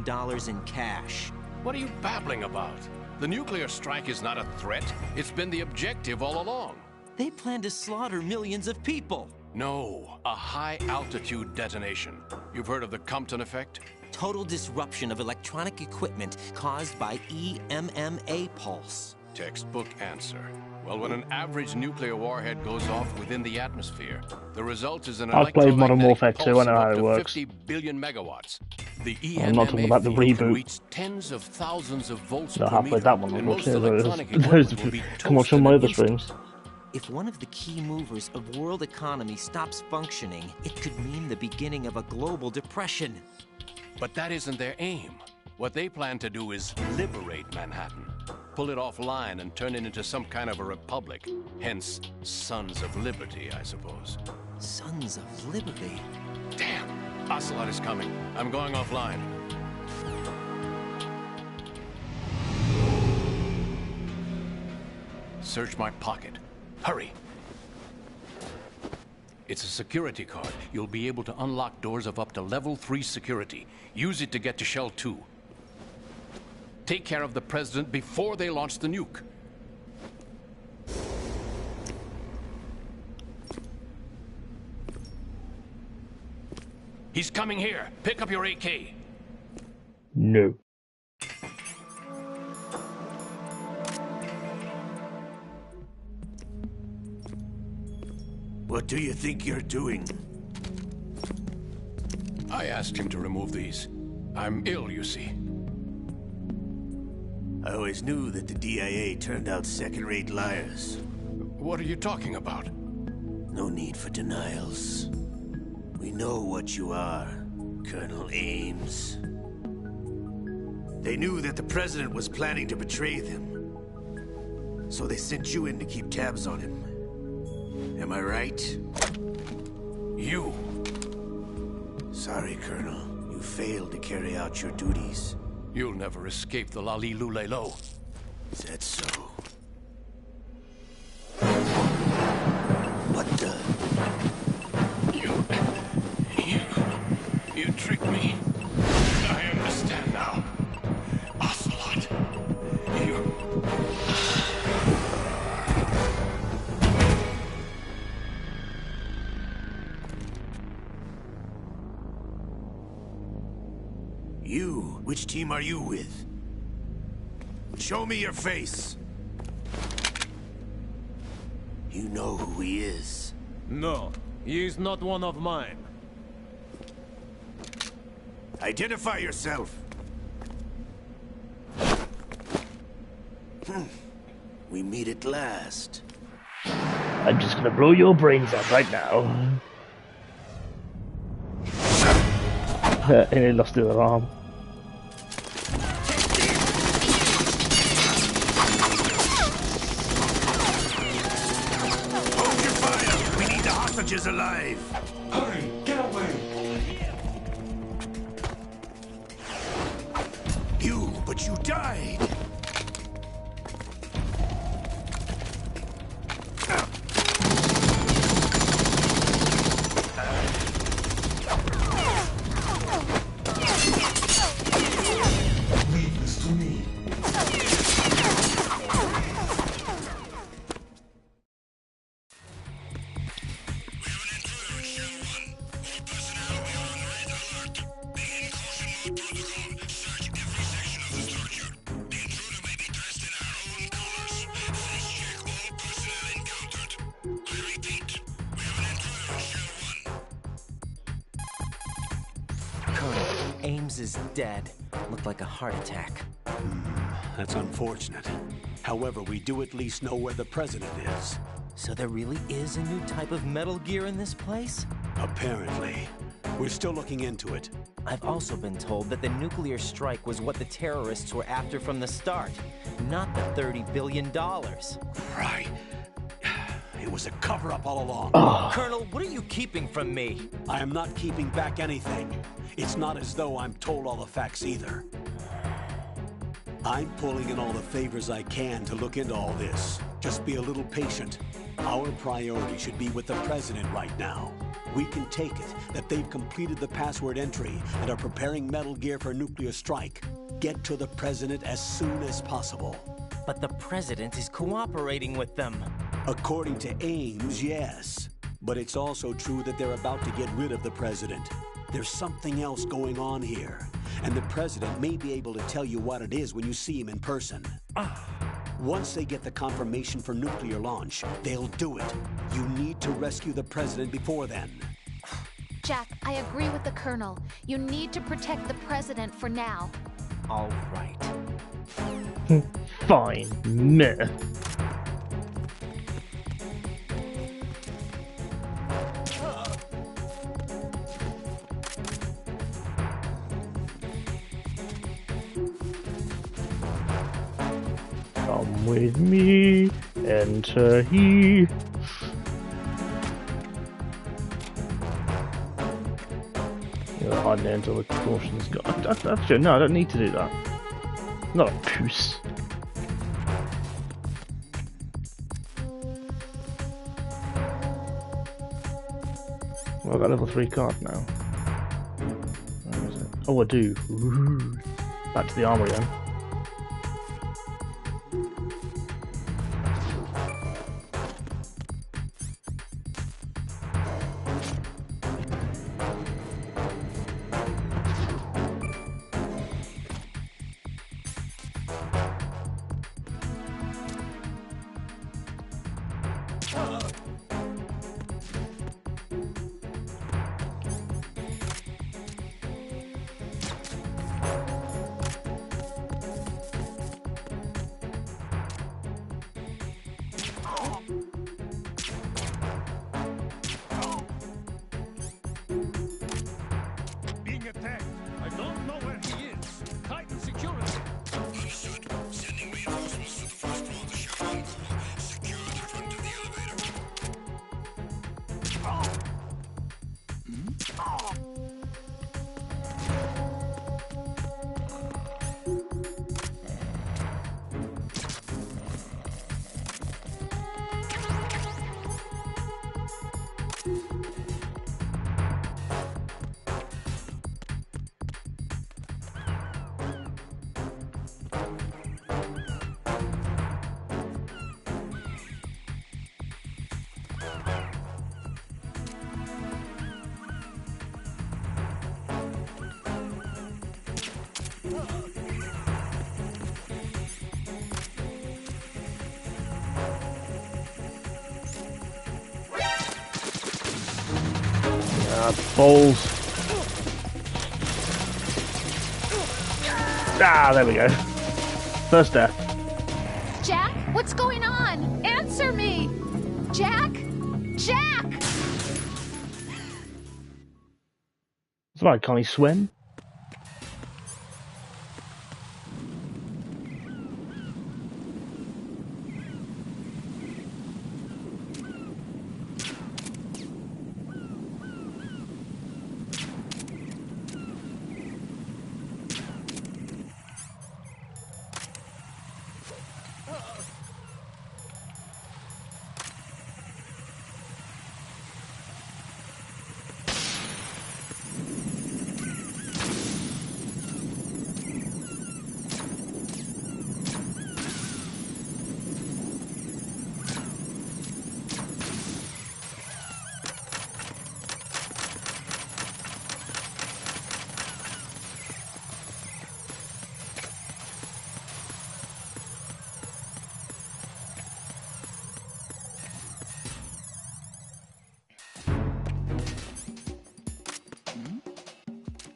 in cash. What are you babbling about? The nuclear strike is not a threat. It's been the objective all along. They plan to slaughter millions of people. No, a high-altitude detonation. You've heard of the Compton effect? Total disruption of electronic equipment caused by EMMA pulse. Textbook answer. Well, when an average nuclear warhead goes off within the atmosphere, the result is an I've played Modern Warfare 2, I know how it works. 50 billion megawatts. The I'm not talking about the reboot. Reach tens of thousands of volts No, per I have played that one, and most unfortunately. electronic Those equipment will be come watch on my other toasted in an streams. If one of the key movers of world economy stops functioning, it could mean the beginning of a global depression. But that isn't their aim. What they plan to do is liberate Manhattan. Pull it offline and turn it into some kind of a republic. Hence, Sons of Liberty, I suppose. Sons of Liberty? Damn! Ocelot is coming. I'm going offline. Search my pocket. Hurry! It's a security card. You'll be able to unlock doors of up to level 3 security. Use it to get to Shell 2. Take care of the president before they launch the nuke. He's coming here. Pick up your AK. No. What do you think you're doing? I asked him to remove these. I'm ill, you see. I always knew that the DIA turned out second-rate liars. What are you talking about? No need for denials. We know what you are, Colonel Ames. They knew that the president was planning to betray them. So they sent you in to keep tabs on him. Am I right? You! Sorry, Colonel. You failed to carry out your duties. You'll never escape the Lali Lulelo. Is that so? What the? You tricked me. I understand now. Ocelot. You? Which team are you with? Show me your face. You know who he is. No, he is not one of mine. Identify yourself. We meet at last. I'm just gonna blow your brains out right now. And he lost the other arm. Hold your fire! We need the hostages alive! Hurry, get away! But you died! Leave this to me. Ames is dead. Looked like a heart attack. That's unfortunate. However, we do at least know where the president is. So there really is a new type of Metal Gear in this place? Apparently. We're still looking into it. I've also been told that the nuclear strike was what the terrorists were after from the start, not the $30 billion. Right. It was a cover-up all along. Colonel, what are you keeping from me? I am not keeping back anything. It's not as though I'm told all the facts either. I'm pulling in all the favors I can to look into all this. Just be a little patient. Our priority should be with the president right now. We can take it that they've completed the password entry and are preparing Metal Gear for nuclear strike. Get to the president as soon as possible. But the president is cooperating with them. According to Ames, yes. But it's also true that they're about to get rid of the president. There's something else going on here, and the president may be able to tell you what it is when you see him in person. Once they get the confirmation for nuclear launch, they'll do it. You need to rescue the president before then. Jack, I agree with the Colonel. You need to protect the president for now. All right. Fine. Meh. Come with me, enter he. You're hiding until the caution's gone. Actually, no, I don't need to do that. I'm not a puce. Well, I've got a level 3 card now. Where is it? Oh, I do. Ooh. Back to the armory then. Balls. Ah, there we go. First death. Jack, what's going on? Answer me! Jack? Jack! It's like, can't he swim?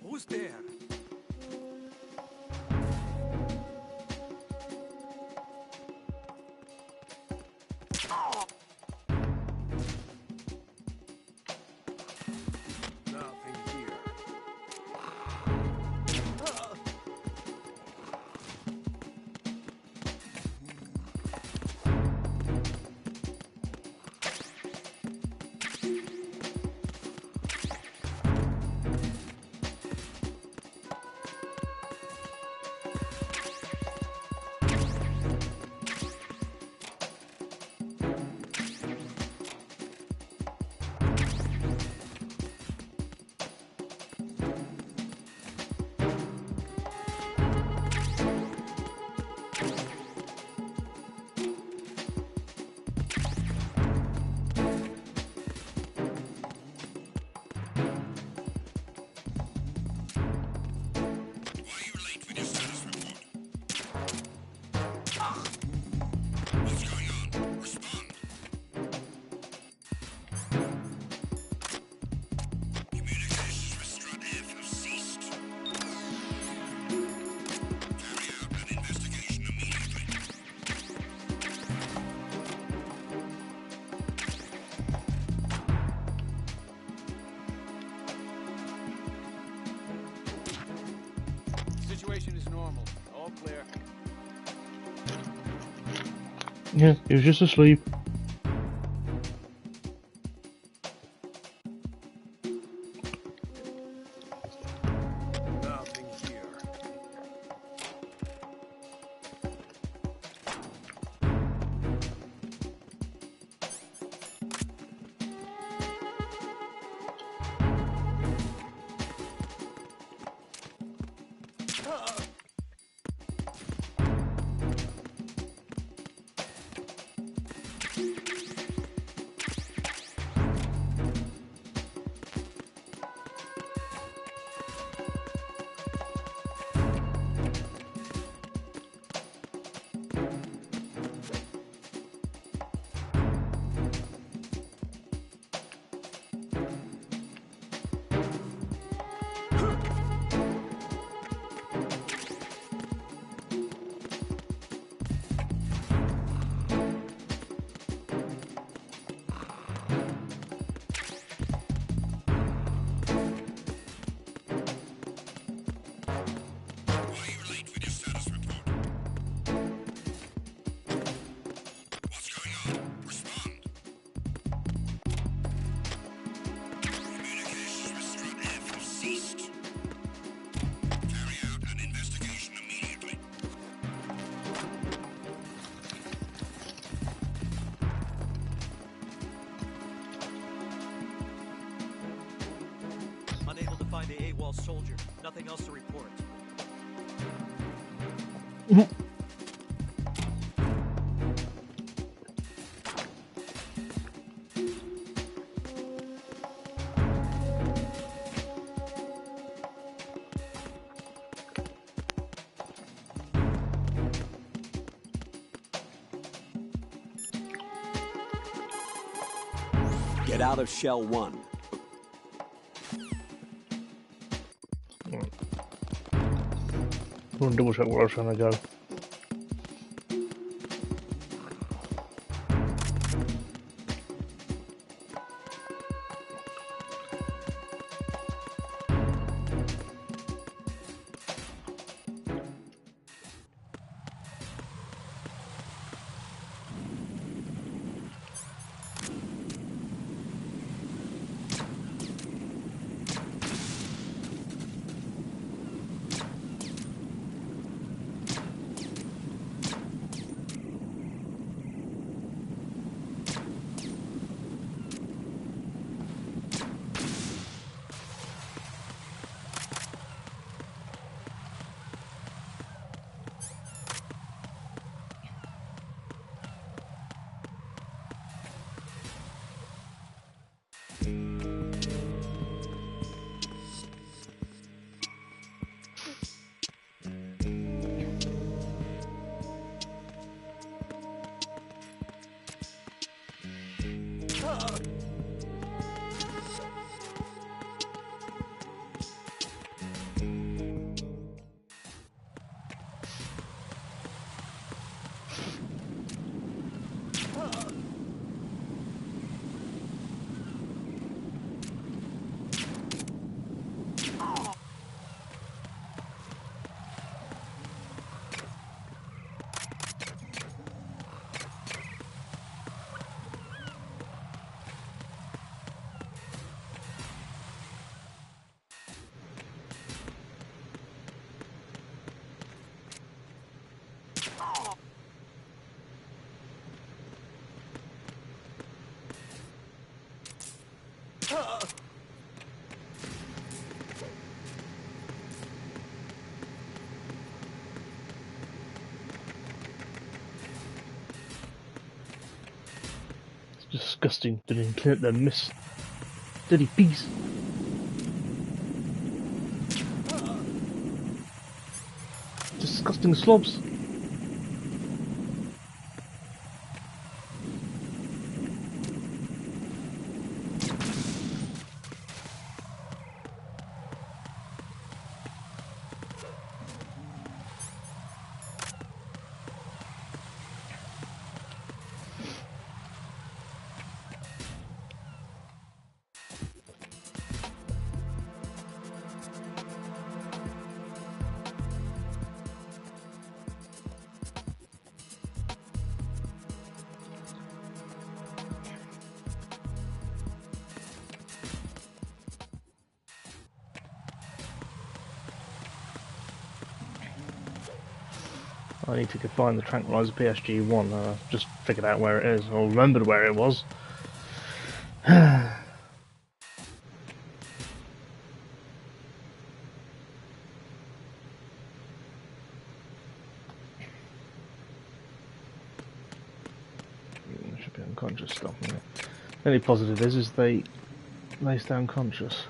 Who's there? Nothing here. Situation is normal. All clear. Yeah, he was just asleep. Nothing here. Unable to find the AWOL soldier. Nothing else to report. Get out of Shell 1. I want to double check where I was trying to go. Disgusting. Didn't clean up their miss. Dirty piece. Disgusting slobs. I need to go find the Tranquilizer PSG-1. Just figured out where it is, or remembered where it was. Should be unconscious stuff. Yeah. The only positive is they stay unconscious.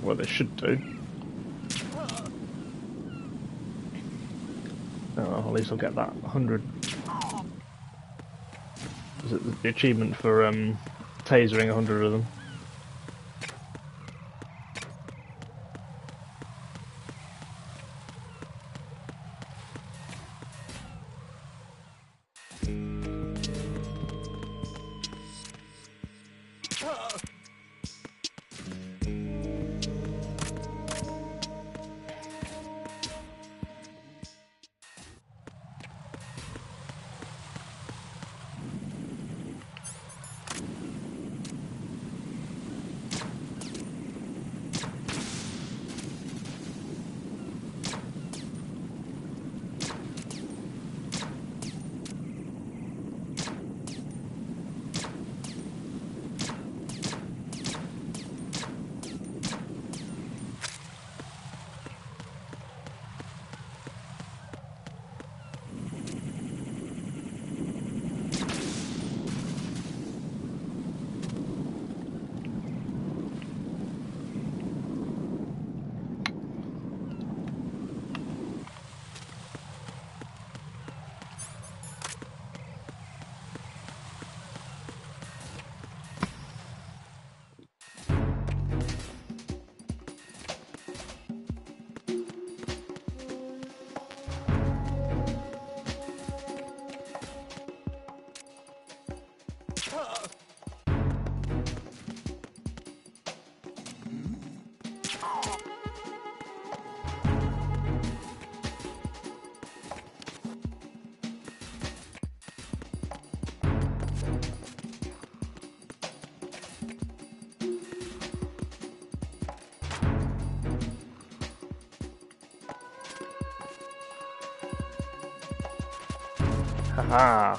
Well, they should do. Oh, at least I'll get that 100. Is it the achievement for tasering 100 of them? Aha!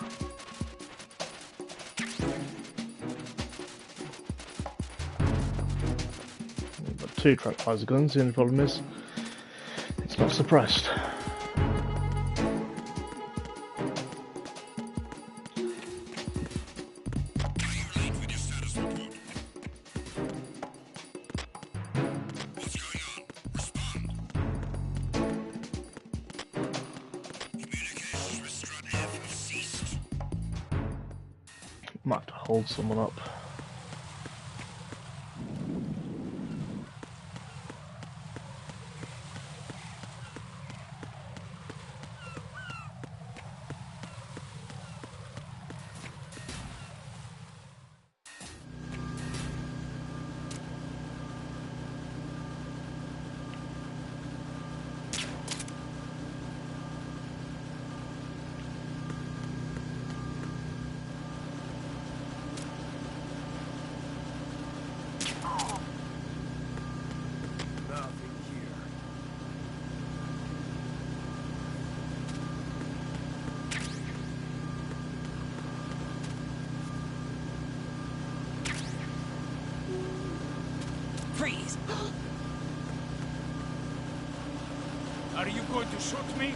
We've got 2 tranquilizer guns, the only problem is it's not suppressed. Might have to hold someone up. Freeze! Are you going to shoot me?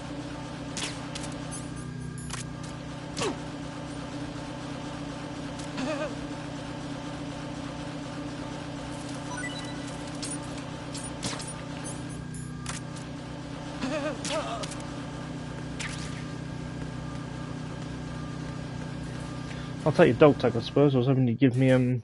I'll take your dog tag, I suppose. I was hoping you'd give me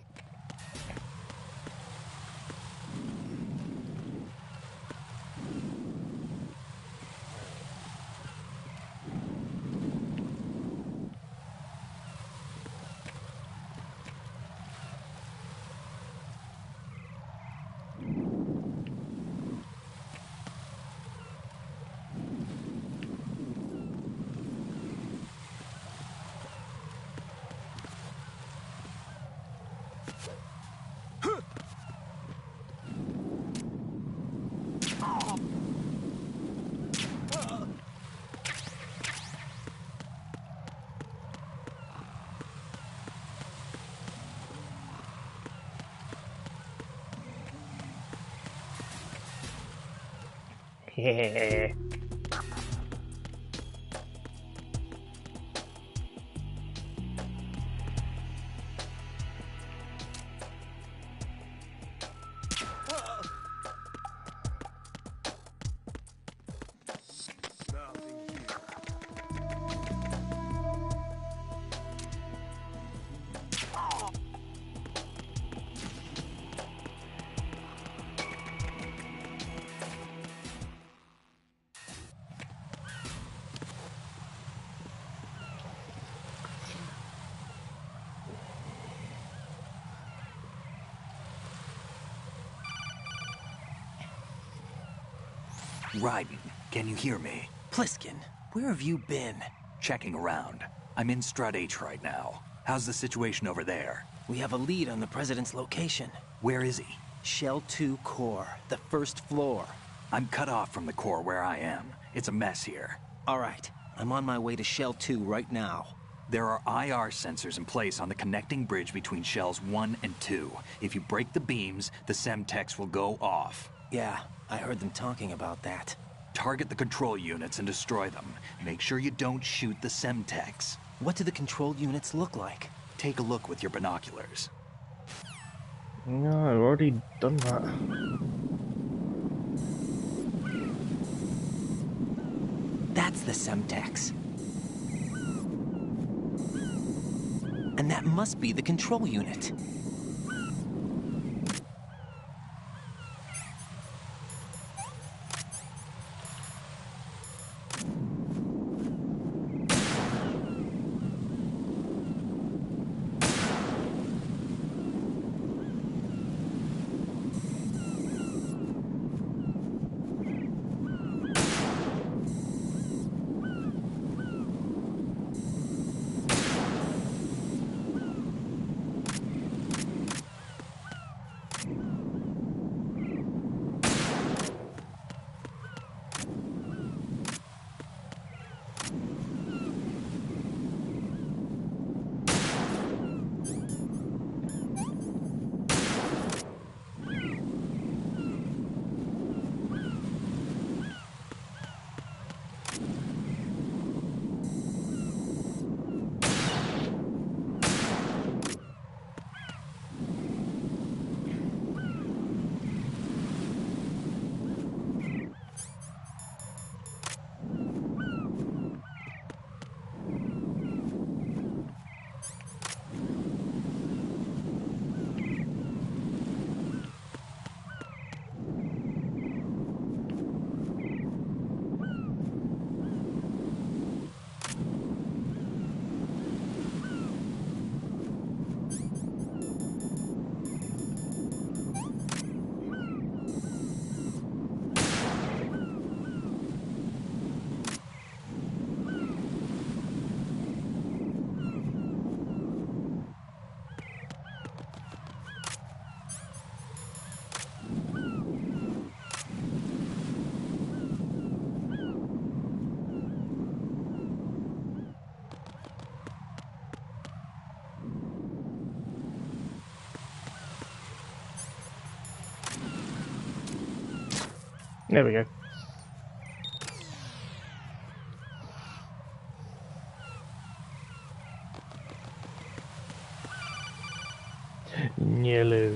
Yeah. Raiden, can you hear me? Pliskin, where have you been? Checking around. I'm in Strut H right now. How's the situation over there? We have a lead on the President's location. Where is he? Shell 2 core, the first floor. I'm cut off from the core where I am. It's a mess here. All right, I'm on my way to Shell 2 right now. There are IR sensors in place on the connecting bridge between Shells 1 and 2. If you break the beams, the Semtex will go off. Yeah, I heard them talking about that. Target the control units and destroy them. Make sure you don't shoot the Semtex. What do the control units look like? Take a look with your binoculars. No, I've already done that. That's the Semtex. And that must be the control unit. There we go. Yellow.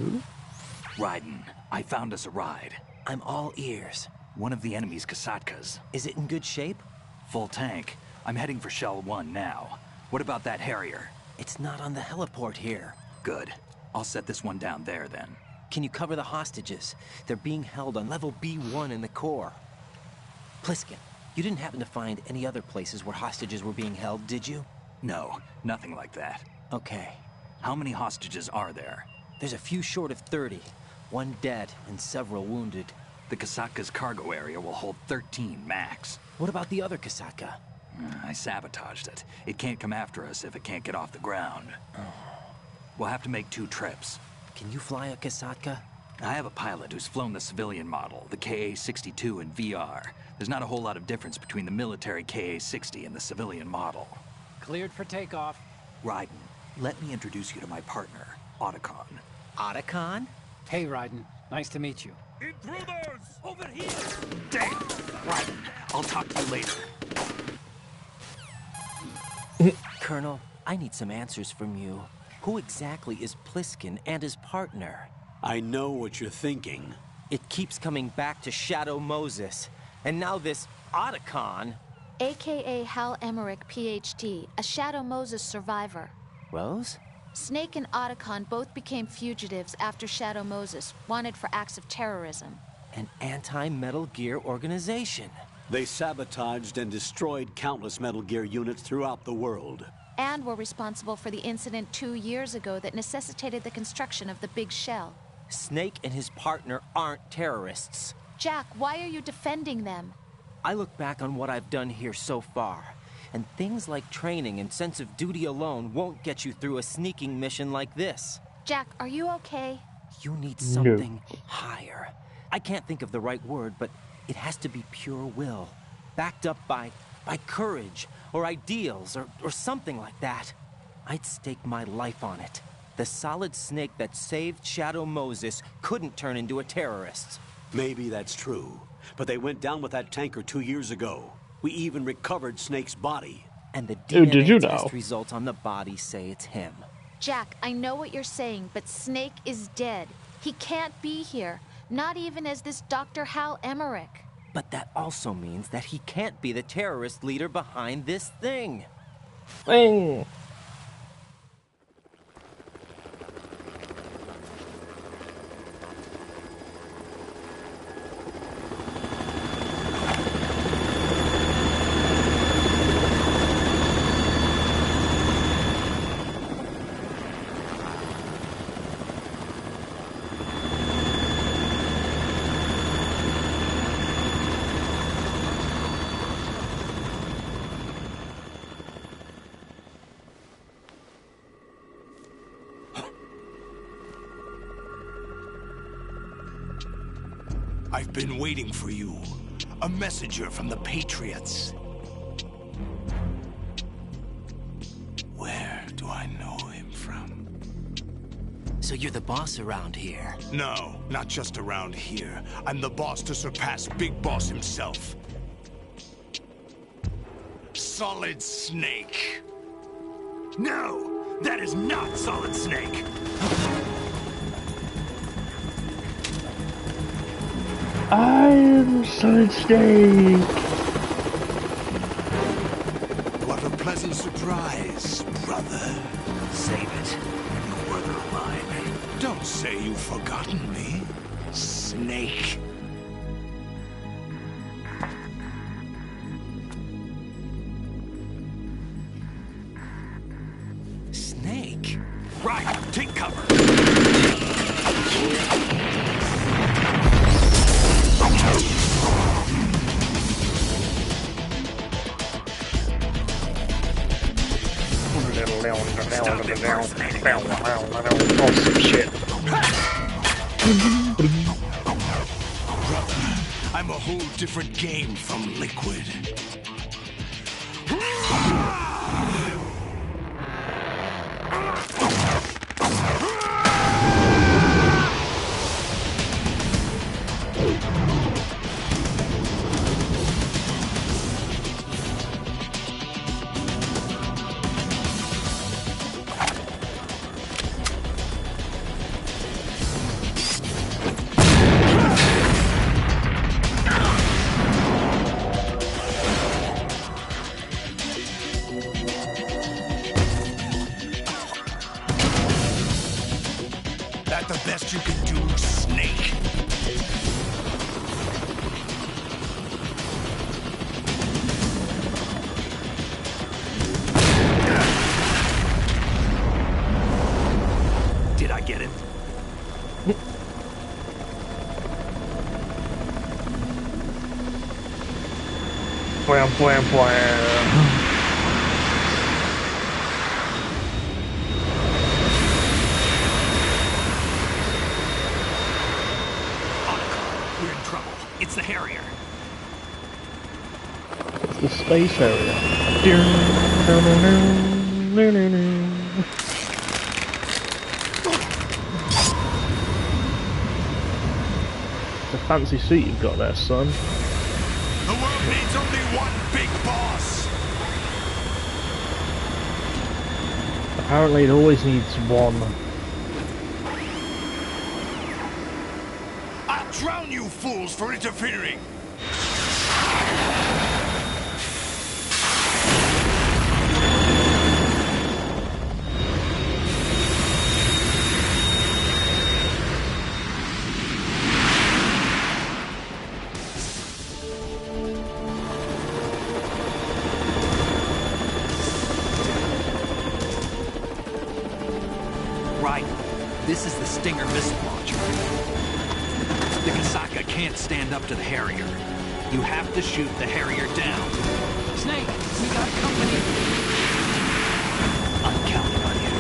Raiden, I found us a ride. I'm all ears. One of the enemy's Kasatkas. Is it in good shape? Full tank. I'm heading for Shell 1 now. What about that Harrier? It's not on the heliport here. Good. I'll set this one down there then. Can you cover the hostages? They're being held on level B1 in the core. Pliskin, you didn't happen to find any other places where hostages were being held, did you? No, nothing like that. Okay. How many hostages are there? There's a few short of 30. One dead and several wounded. The Kasatka's cargo area will hold 13 max. What about the other Kasatka? I sabotaged it. It can't come after us if it can't get off the ground. We'll have to make 2 trips. Can you fly a Kasatka? I have a pilot who's flown the civilian model, the KA-62 in VR. There's not a whole lot of difference between the military KA-60 and the civilian model. Cleared for takeoff. Raiden, let me introduce you to my partner, Otacon. Otacon? Hey, Raiden. Nice to meet you. Intruders! Over here! Damn! Raiden, I'll talk to you later. Colonel, I need some answers from you. Who exactly is Pliskin and his partner? I know what you're thinking. It keeps coming back to Shadow Moses. And now this Otacon. AKA Hal Emmerich, PhD, a Shadow Moses survivor. Rose? Snake and Otacon both became fugitives after Shadow Moses, wanted for acts of terrorism. An anti-Metal Gear organization. They sabotaged and destroyed countless Metal Gear units throughout the world. And were responsible for the incident 2 years ago that necessitated the construction of the Big Shell. Snake and his partner aren't terrorists. Jack, why are you defending them? I look back on what I've done here so far, and things like training and sense of duty alone won't get you through a sneaking mission like this. Jack, are you okay? You need something higher. I can't think of the right word, but it has to be pure will, backed up by courage, or ideals, or something like that. I'd stake my life on it. The Solid Snake that saved Shadow Moses couldn't turn into a terrorist. Maybe that's true, but they went down with that tanker 2 years ago. We even recovered Snake's body. And the DNA test results on the body say it's him. Jack, I know what you're saying, but Snake is dead. He can't be here, not even as this Dr. Hal Emmerich. But that also means that he can't be the terrorist leader behind this thing. Thing. I've been waiting for you. A messenger from the Patriots. Where do I know him from? So you're the boss around here? No, not just around here. I'm the boss to surpass Big Boss himself. Solid Snake. No, that is not Solid Snake. I am Solid Snake. What a pleasant surprise, brother. Save it. You brother of mine. Don't say you've forgotten me, Snake. Snake? Right, take cover. Awesome shit. Brother, I'm a whole different game from Liquid. Blam, blam, blam. We're in trouble. It's the Harrier. It's the space Harrier. It's a fancy suit you've got there, son. The world needs only one big boss. Apparently it always needs one. I'll drown you fools for interfering. Right. This is the Stinger missile launcher. The Kasaka can't stand up to the Harrier. You have to shoot the Harrier down. Snake, we got company. I'm counting on you.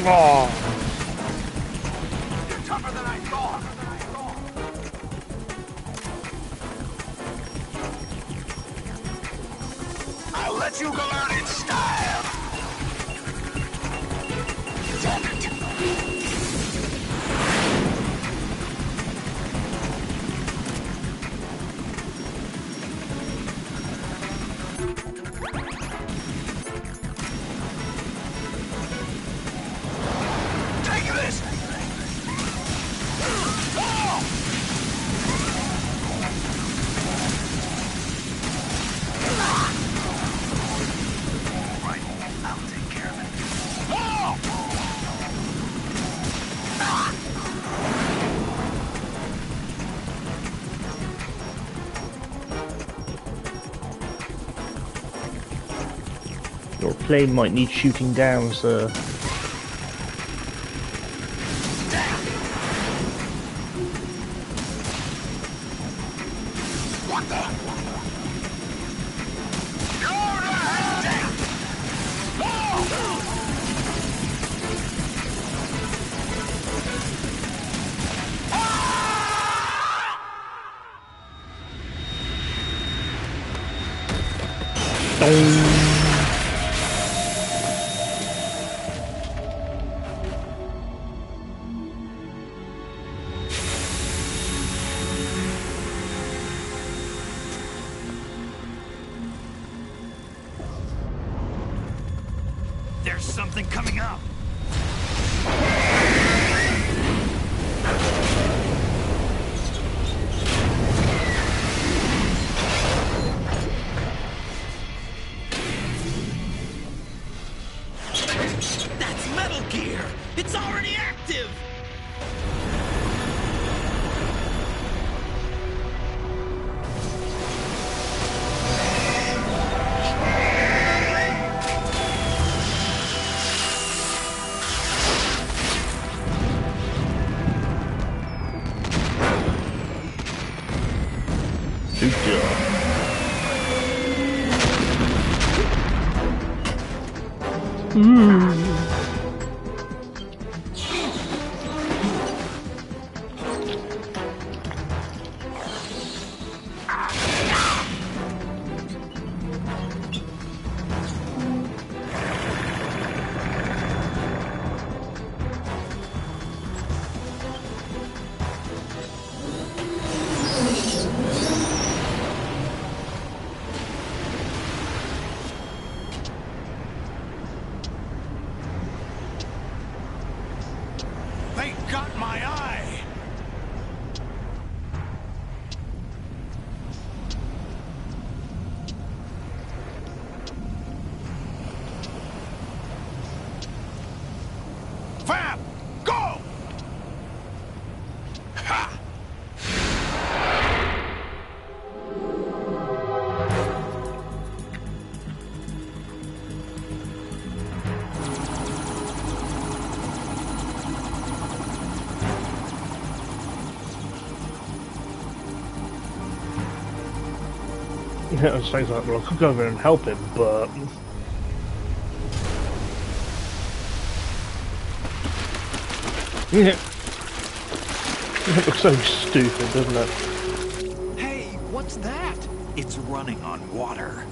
Oh. You're tougher than I thought. I'll let you go out in style. Damn it. Your plane might need shooting down, sir. What the? There's something coming up. That's Metal Gear! It's already active! Good job. They got my eye! Fab! Go! Ha! Yeah, I was saying like, well, I could go over and help him, but yeah, it looks so stupid, doesn't it? Hey, what's that? It's running on water.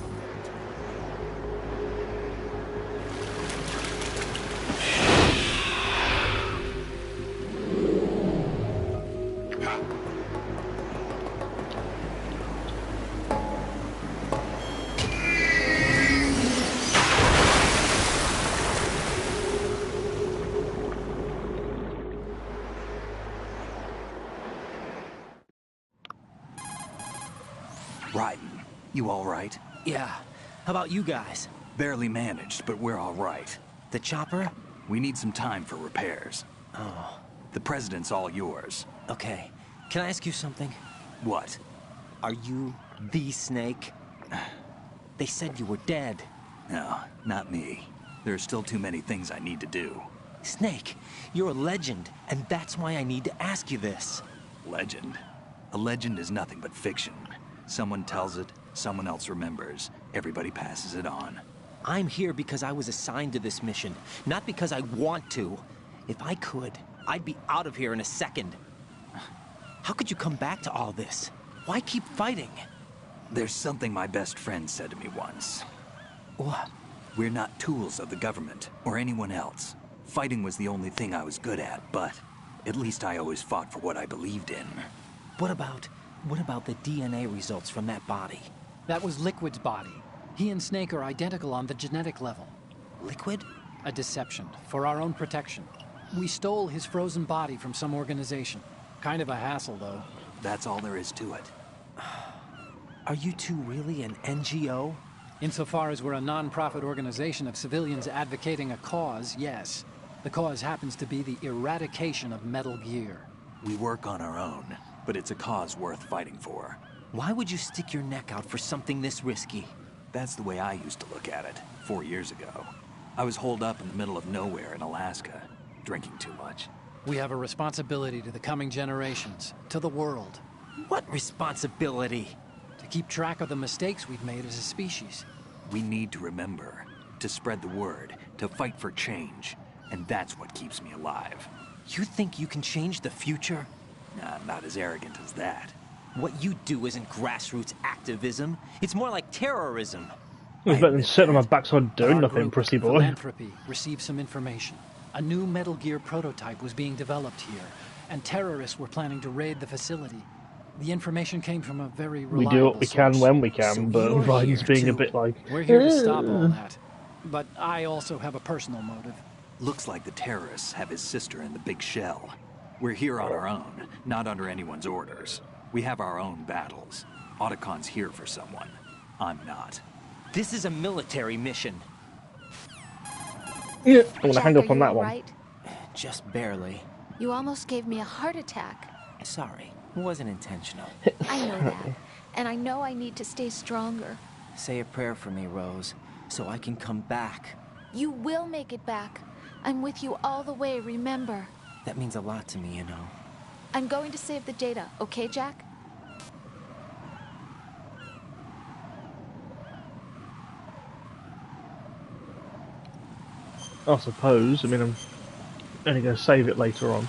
Raiden, you all right? Yeah. How about you guys? Barely managed, but we're all right. The chopper? We need some time for repairs. Oh. The president's all yours. Okay. Can I ask you something? What? Are you the Snake? They said you were dead. No, not me. There are still too many things I need to do. Snake, you're a legend, and that's why I need to ask you this. Legend? A legend is nothing but fiction. Someone tells it, someone else remembers. Everybody passes it on. I'm here because I was assigned to this mission, not because I want to. If I could, I'd be out of here in a second. How could you come back to all this? Why keep fighting? There's something my best friend said to me once. What? We're not tools of the government or anyone else. Fighting was the only thing I was good at, but at least I always fought for what I believed in. What about the DNA results from that body? That was Liquid's body. He and Snake are identical on the genetic level. Liquid? A deception, for our own protection. We stole his frozen body from some organization. Kind of a hassle, though. That's all there is to it. Are you two really an NGO? Insofar as we're a non-profit organization of civilians advocating a cause, yes. The cause happens to be the eradication of Metal Gear. We work on our own, but it's a cause worth fighting for. Why would you stick your neck out for something this risky? That's the way I used to look at it, 4 years ago. I was holed up in the middle of nowhere in Alaska, drinking too much. We have a responsibility to the coming generations, to the world. What responsibility? To keep track of the mistakes we've made as a species. We need to remember, to spread the word, to fight for change. And that's what keeps me alive. You think you can change the future? Nah, not as arrogant as that. What you do isn't grassroots activism. It's more like terrorism. It was better than sitting on my backside doing nothing, prissy boy. Philanthropy received some information. A new Metal Gear prototype was being developed here, and terrorists were planning to raid the facility. The information came from a very reliable We do what we can source. when we can, So but you're Ryan's here being a too. bit like... We're here to stop all that. But I also have a personal motive. Looks like the terrorists have his sister in the big shell. We're here on our own, not under anyone's orders. We have our own battles. Otacon's here for someone. I'm not. This is a military mission. Yeah, I'm gonna hang Jack, up are on you that one. alright? Just barely. You almost gave me a heart attack. Sorry, it wasn't intentional. I know that. And I know I need to stay stronger. Say a prayer for me, Rose, so I can come back. You will make it back. I'm with you all the way, remember. That means a lot to me, you know. I'm going to save the data, okay, Jack? I suppose. I mean, I'm only going to save it later on.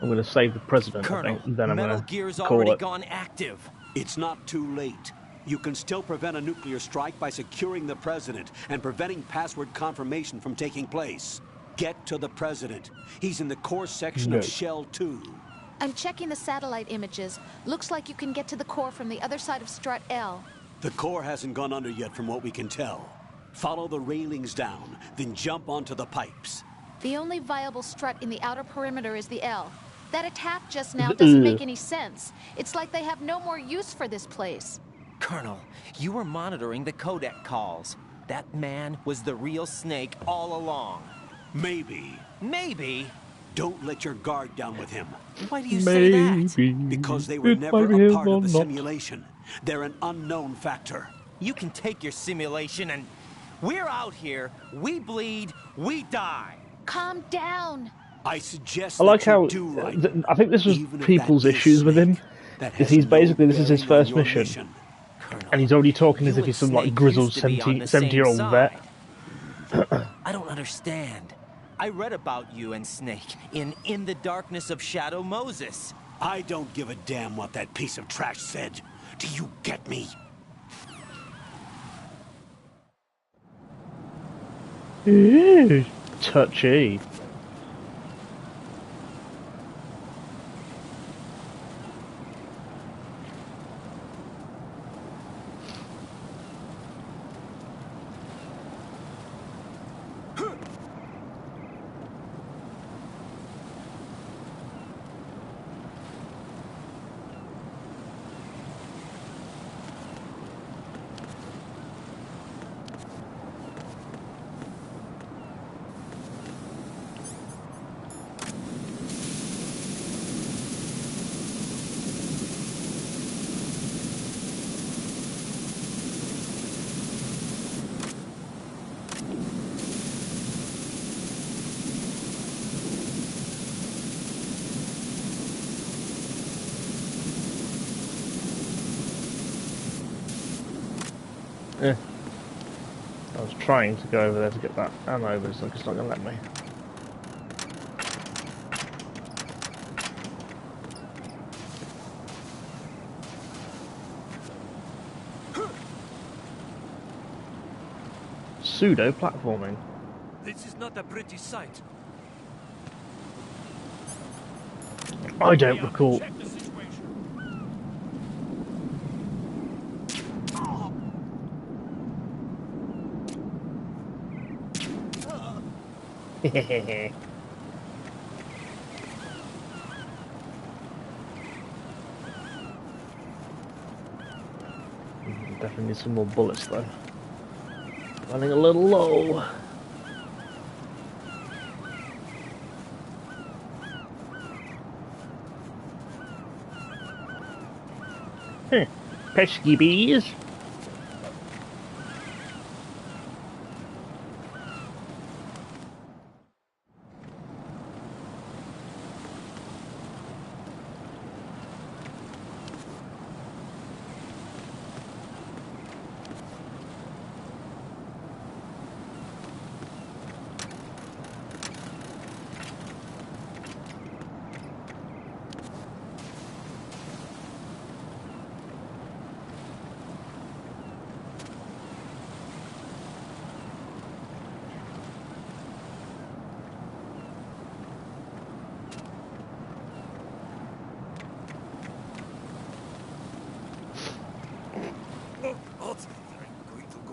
I'm going to save the president, Colonel, I think, and then I'm Metal going Gear's to call already it. Gone active. It's not too late. You can still prevent a nuclear strike by securing the president and preventing password confirmation from taking place. Get to the president. He's in the core section of Shell 2. I'm checking the satellite images. Looks like you can get to the core from the other side of Strut L. The core hasn't gone under yet from what we can tell. Follow the railings down, then jump onto the pipes. The only viable strut in the outer perimeter is the L. That attack just now doesn't make any sense. It's like they have no more use for this place. Colonel, you were monitoring the codec calls. That man was the real Snake all along. Maybe. Maybe? Don't let your guard down with him. Why do you say that? Because they were never a part of the simulation. They're an unknown factor. You can take your simulation and... We're out here, we bleed, we die. Calm down. I suggest I like that how you do right. I think this was people's issues with him. Is he's basically this is his first mission, and he's already talking as if he's some like grizzled 70-year-old vet. I don't understand. I read about you and Snake in the Darkness of Shadow Moses. I don't give a damn what that piece of trash said. Do you get me? Ooh, touchy. Yeah. I was trying to go over there to get that ammo, but it's not going to let me. Pseudo-platforming. This is not a pretty sight. I don't recall. Check the situation. Definitely need some more bullets though. Running a little low. Pesky bees.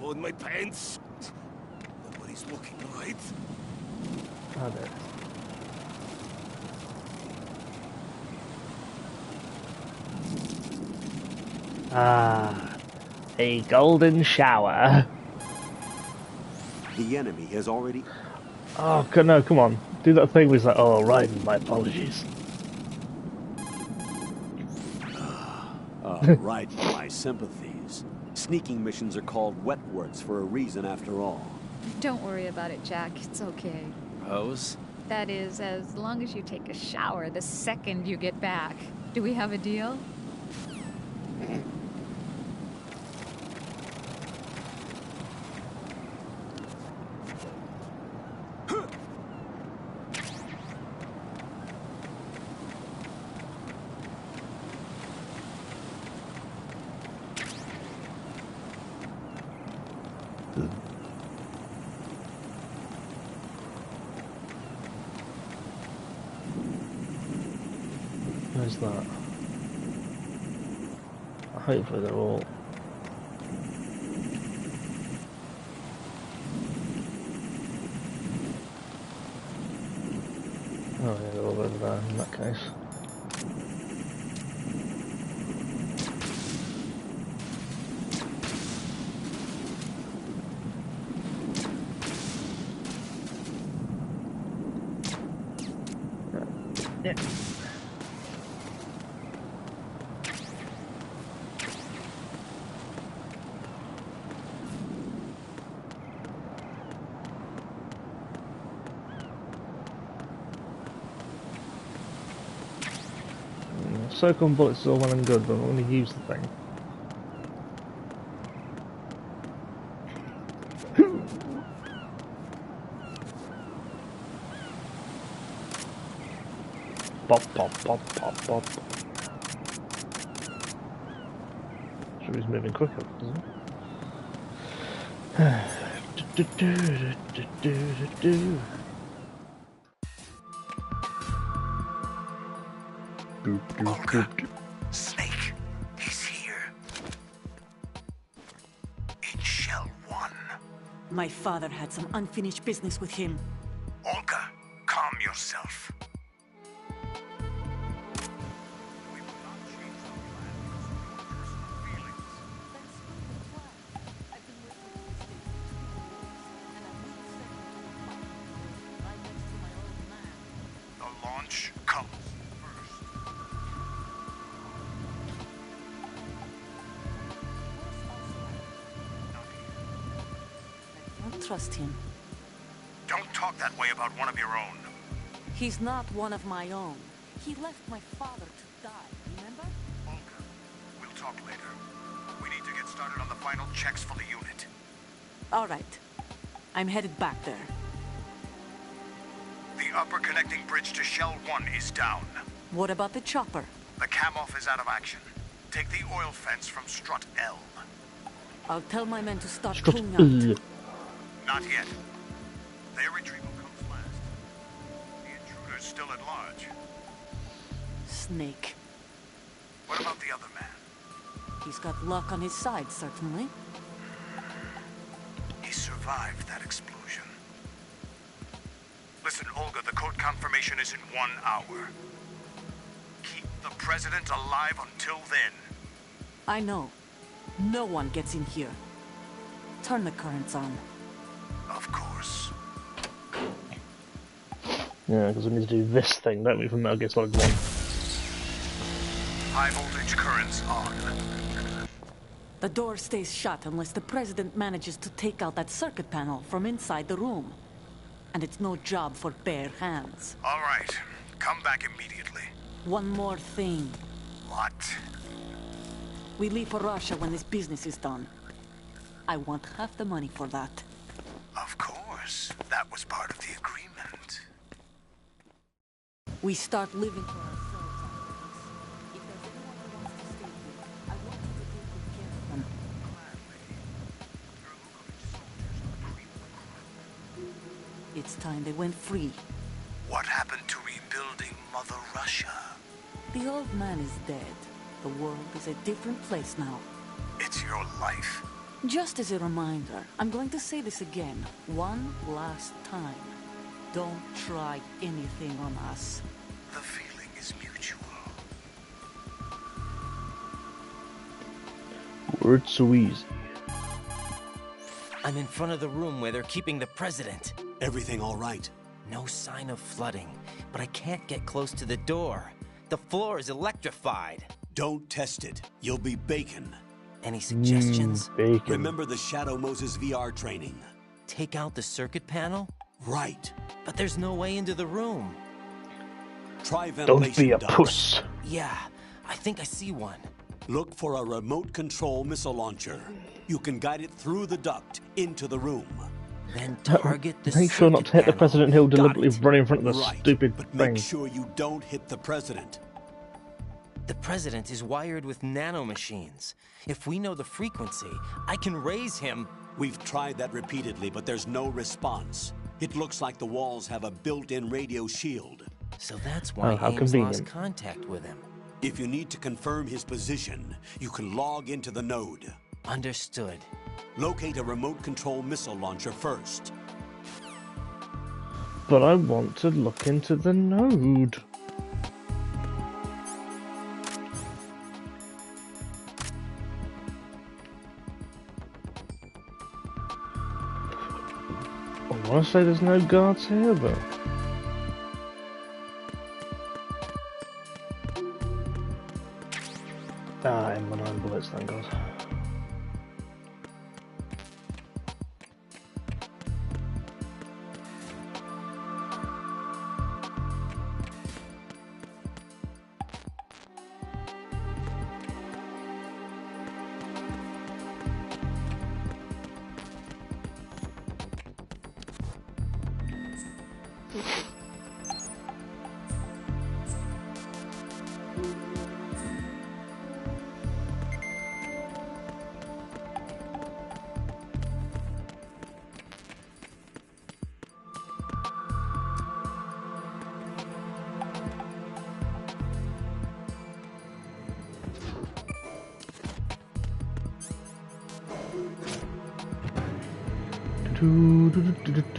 blood in my pants. Nobody's looking, right? Oh, there. Ah, a golden shower. The enemy has already... Oh, no, come on. Do that thing where it's like, oh, Raiden, my apologies. Right, my sympathies. Sneaking missions are called wet works for a reason after all. Don't worry about it, Jack. It's okay. Rose? That is, as long as you take a shower the second you get back. Do we have a deal? Where's that? Hopefully they're all... Oh yeah, they're all over there in that case. Yeah. Circle and bullets is all well and good, but I'm going to use the thing. Pop, pop, pop, pop, pop. Sure he's moving quicker, isn't he? Olga, Snake, he's here. In Shell 1. My father had some unfinished business with him. Olga, calm yourself. The launch comes. I don't trust him. Don't talk that way about one of your own. He's not one of my own. He left my father to die, remember? Olga, we'll talk later. We need to get started on the final checks for the unit. All right. I'm headed back there. The upper connecting bridge to Shell 1 is down. What about the chopper? The cam-off is out of action. Take the oil fence from strut L. I'll tell my men to start Strut cleaning L. out. Not yet. Their retrieval comes last. The intruder's still at large. Snake. What about the other man? He's got luck on his side, certainly. He survived that explosion. Listen, Olga, the code confirmation is in 1 hour. Keep the president alive until then. I know. No one gets in here. Turn the currents on. Of course. Yeah, because we need to do this thing, don't we, from Metal Gear Solid 1. High voltage currents on. The door stays shut unless the president manages to take out that circuit panel from inside the room. And it's no job for bare hands. All right. Come back immediately. One more thing. What? We leave for Russia when this business is done. I want half the money for that. Of course. That was part of the agreement. We start living for ourselves after this. If there's anyone who wants to stay here, I want you to take good care of them. It's time they went free. What happened to rebuilding Mother Russia? The old man is dead. The world is a different place now. It's your life. Just as a reminder, I'm going to say this again, one last time. Don't try anything on us. The feeling is mutual. Words so easy. I'm in front of the room where they're keeping the president. Everything all right? No sign of flooding, but I can't get close to the door. The floor is electrified. Don't test it. You'll be bacon. Any suggestions? Bacon. Remember the Shadow Moses VR training. Take out the circuit panel? Right. But there's no way into the room. Try ventilation. Don't be a ducts. puss. Yeah, I think I see one. Look for a remote control missile launcher. You can guide it through the duct into the room. Then target the Make sure not to hit the president. He'll deliberately run in front of the Right, stupid but thing. make sure you don't hit the president. The president is wired with nanomachines. If we know the frequency, I can raise him. We've tried that repeatedly, but there's no response. It looks like the walls have a built-in radio shield. So that's why how Ames convenient. lost contact with him. If you need to confirm his position, you can log into the node. Understood. Locate a remote control missile launcher first. But I want to look into the node. I want to say there's no guards here, but... Ah, M9 bullets, thank God.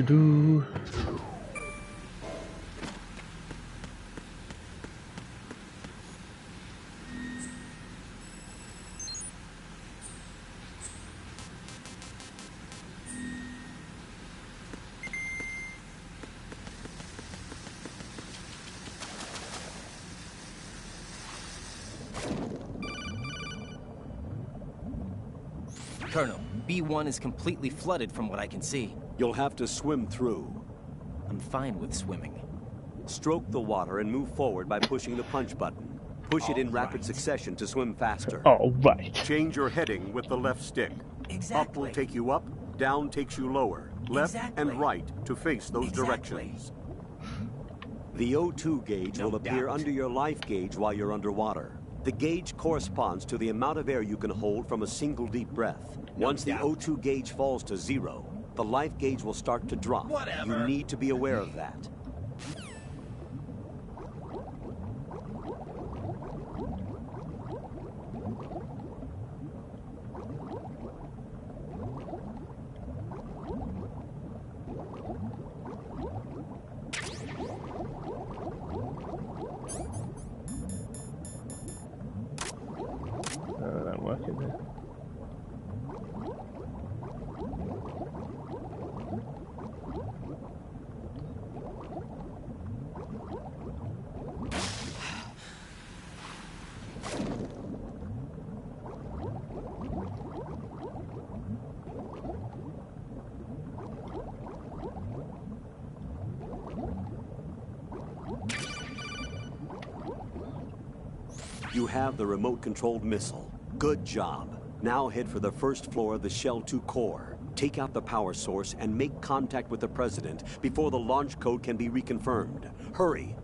Do. Colonel, B1 is completely flooded from what I can see. You'll have to swim through. I'm fine with swimming. Stroke the water and move forward by pushing the punch button. Push it in rapid succession to swim faster. Oh, right. Change your heading with the left stick. Up will take you up, down takes you lower. Left and right to face those directions. The O2 gauge will appear under your life gauge while you're underwater. The gauge corresponds to the amount of air you can hold from a single deep breath. Once the O2 gauge falls to 0, the life gauge will start to drop. You need to be aware of that. That work in there. You have the remote-controlled missile. Good job. Now head for the first floor of the Shell 2 core. Take out the power source and make contact with the President before the launch code can be reconfirmed. Hurry!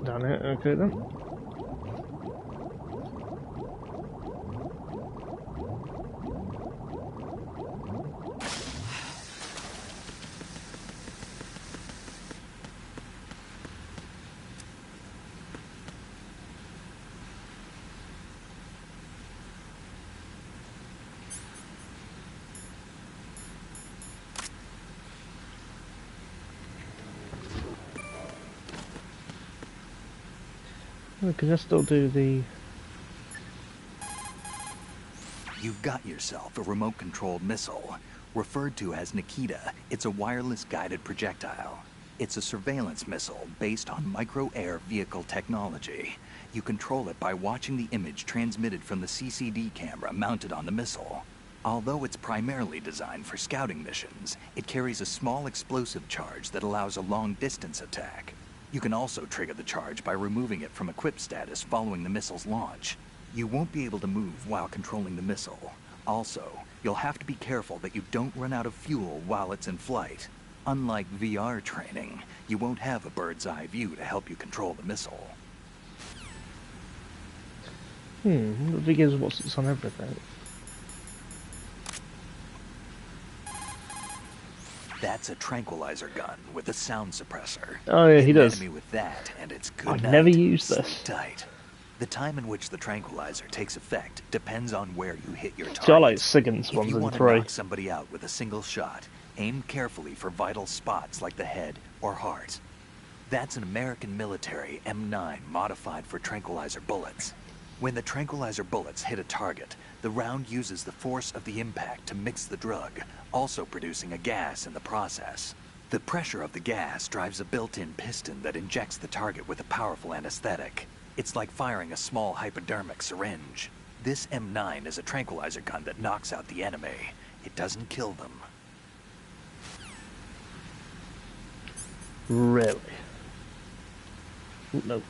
down here. Okay then. Can I still do the... You've got yourself a remote-controlled missile. Referred to as Nikita, it's a wireless guided projectile. It's a surveillance missile based on micro-air vehicle technology. You control it by watching the image transmitted from the CCD camera mounted on the missile. Although it's primarily designed for scouting missions, it carries a small explosive charge that allows a long-distance attack. You can also trigger the charge by removing it from equipped status following the missile's launch. You won't be able to move while controlling the missile. Also, you'll have to be careful that you don't run out of fuel while it's in flight. Unlike VR training, you won't have a bird's-eye view to help you control the missile. The thing is, what's on everything? That's a tranquilizer gun with a sound suppressor. Oh yeah, he does. Enemy with that, and it's good. I've never used this. Sleep tight. The time in which the tranquilizer takes effect depends on where you hit your target. So I like Sigurd's ones If you in want to 3. knock somebody out with a single shot, aim carefully for vital spots like the head or heart. That's an American military M9 modified for tranquilizer bullets. When the tranquilizer bullets hit a target, the round uses the force of the impact to mix the drug, also producing a gas in the process. The pressure of the gas drives a built-in piston that injects the target with a powerful anesthetic. It's like firing a small hypodermic syringe. This M9 is a tranquilizer gun that knocks out the enemy. It doesn't kill them. Really? No.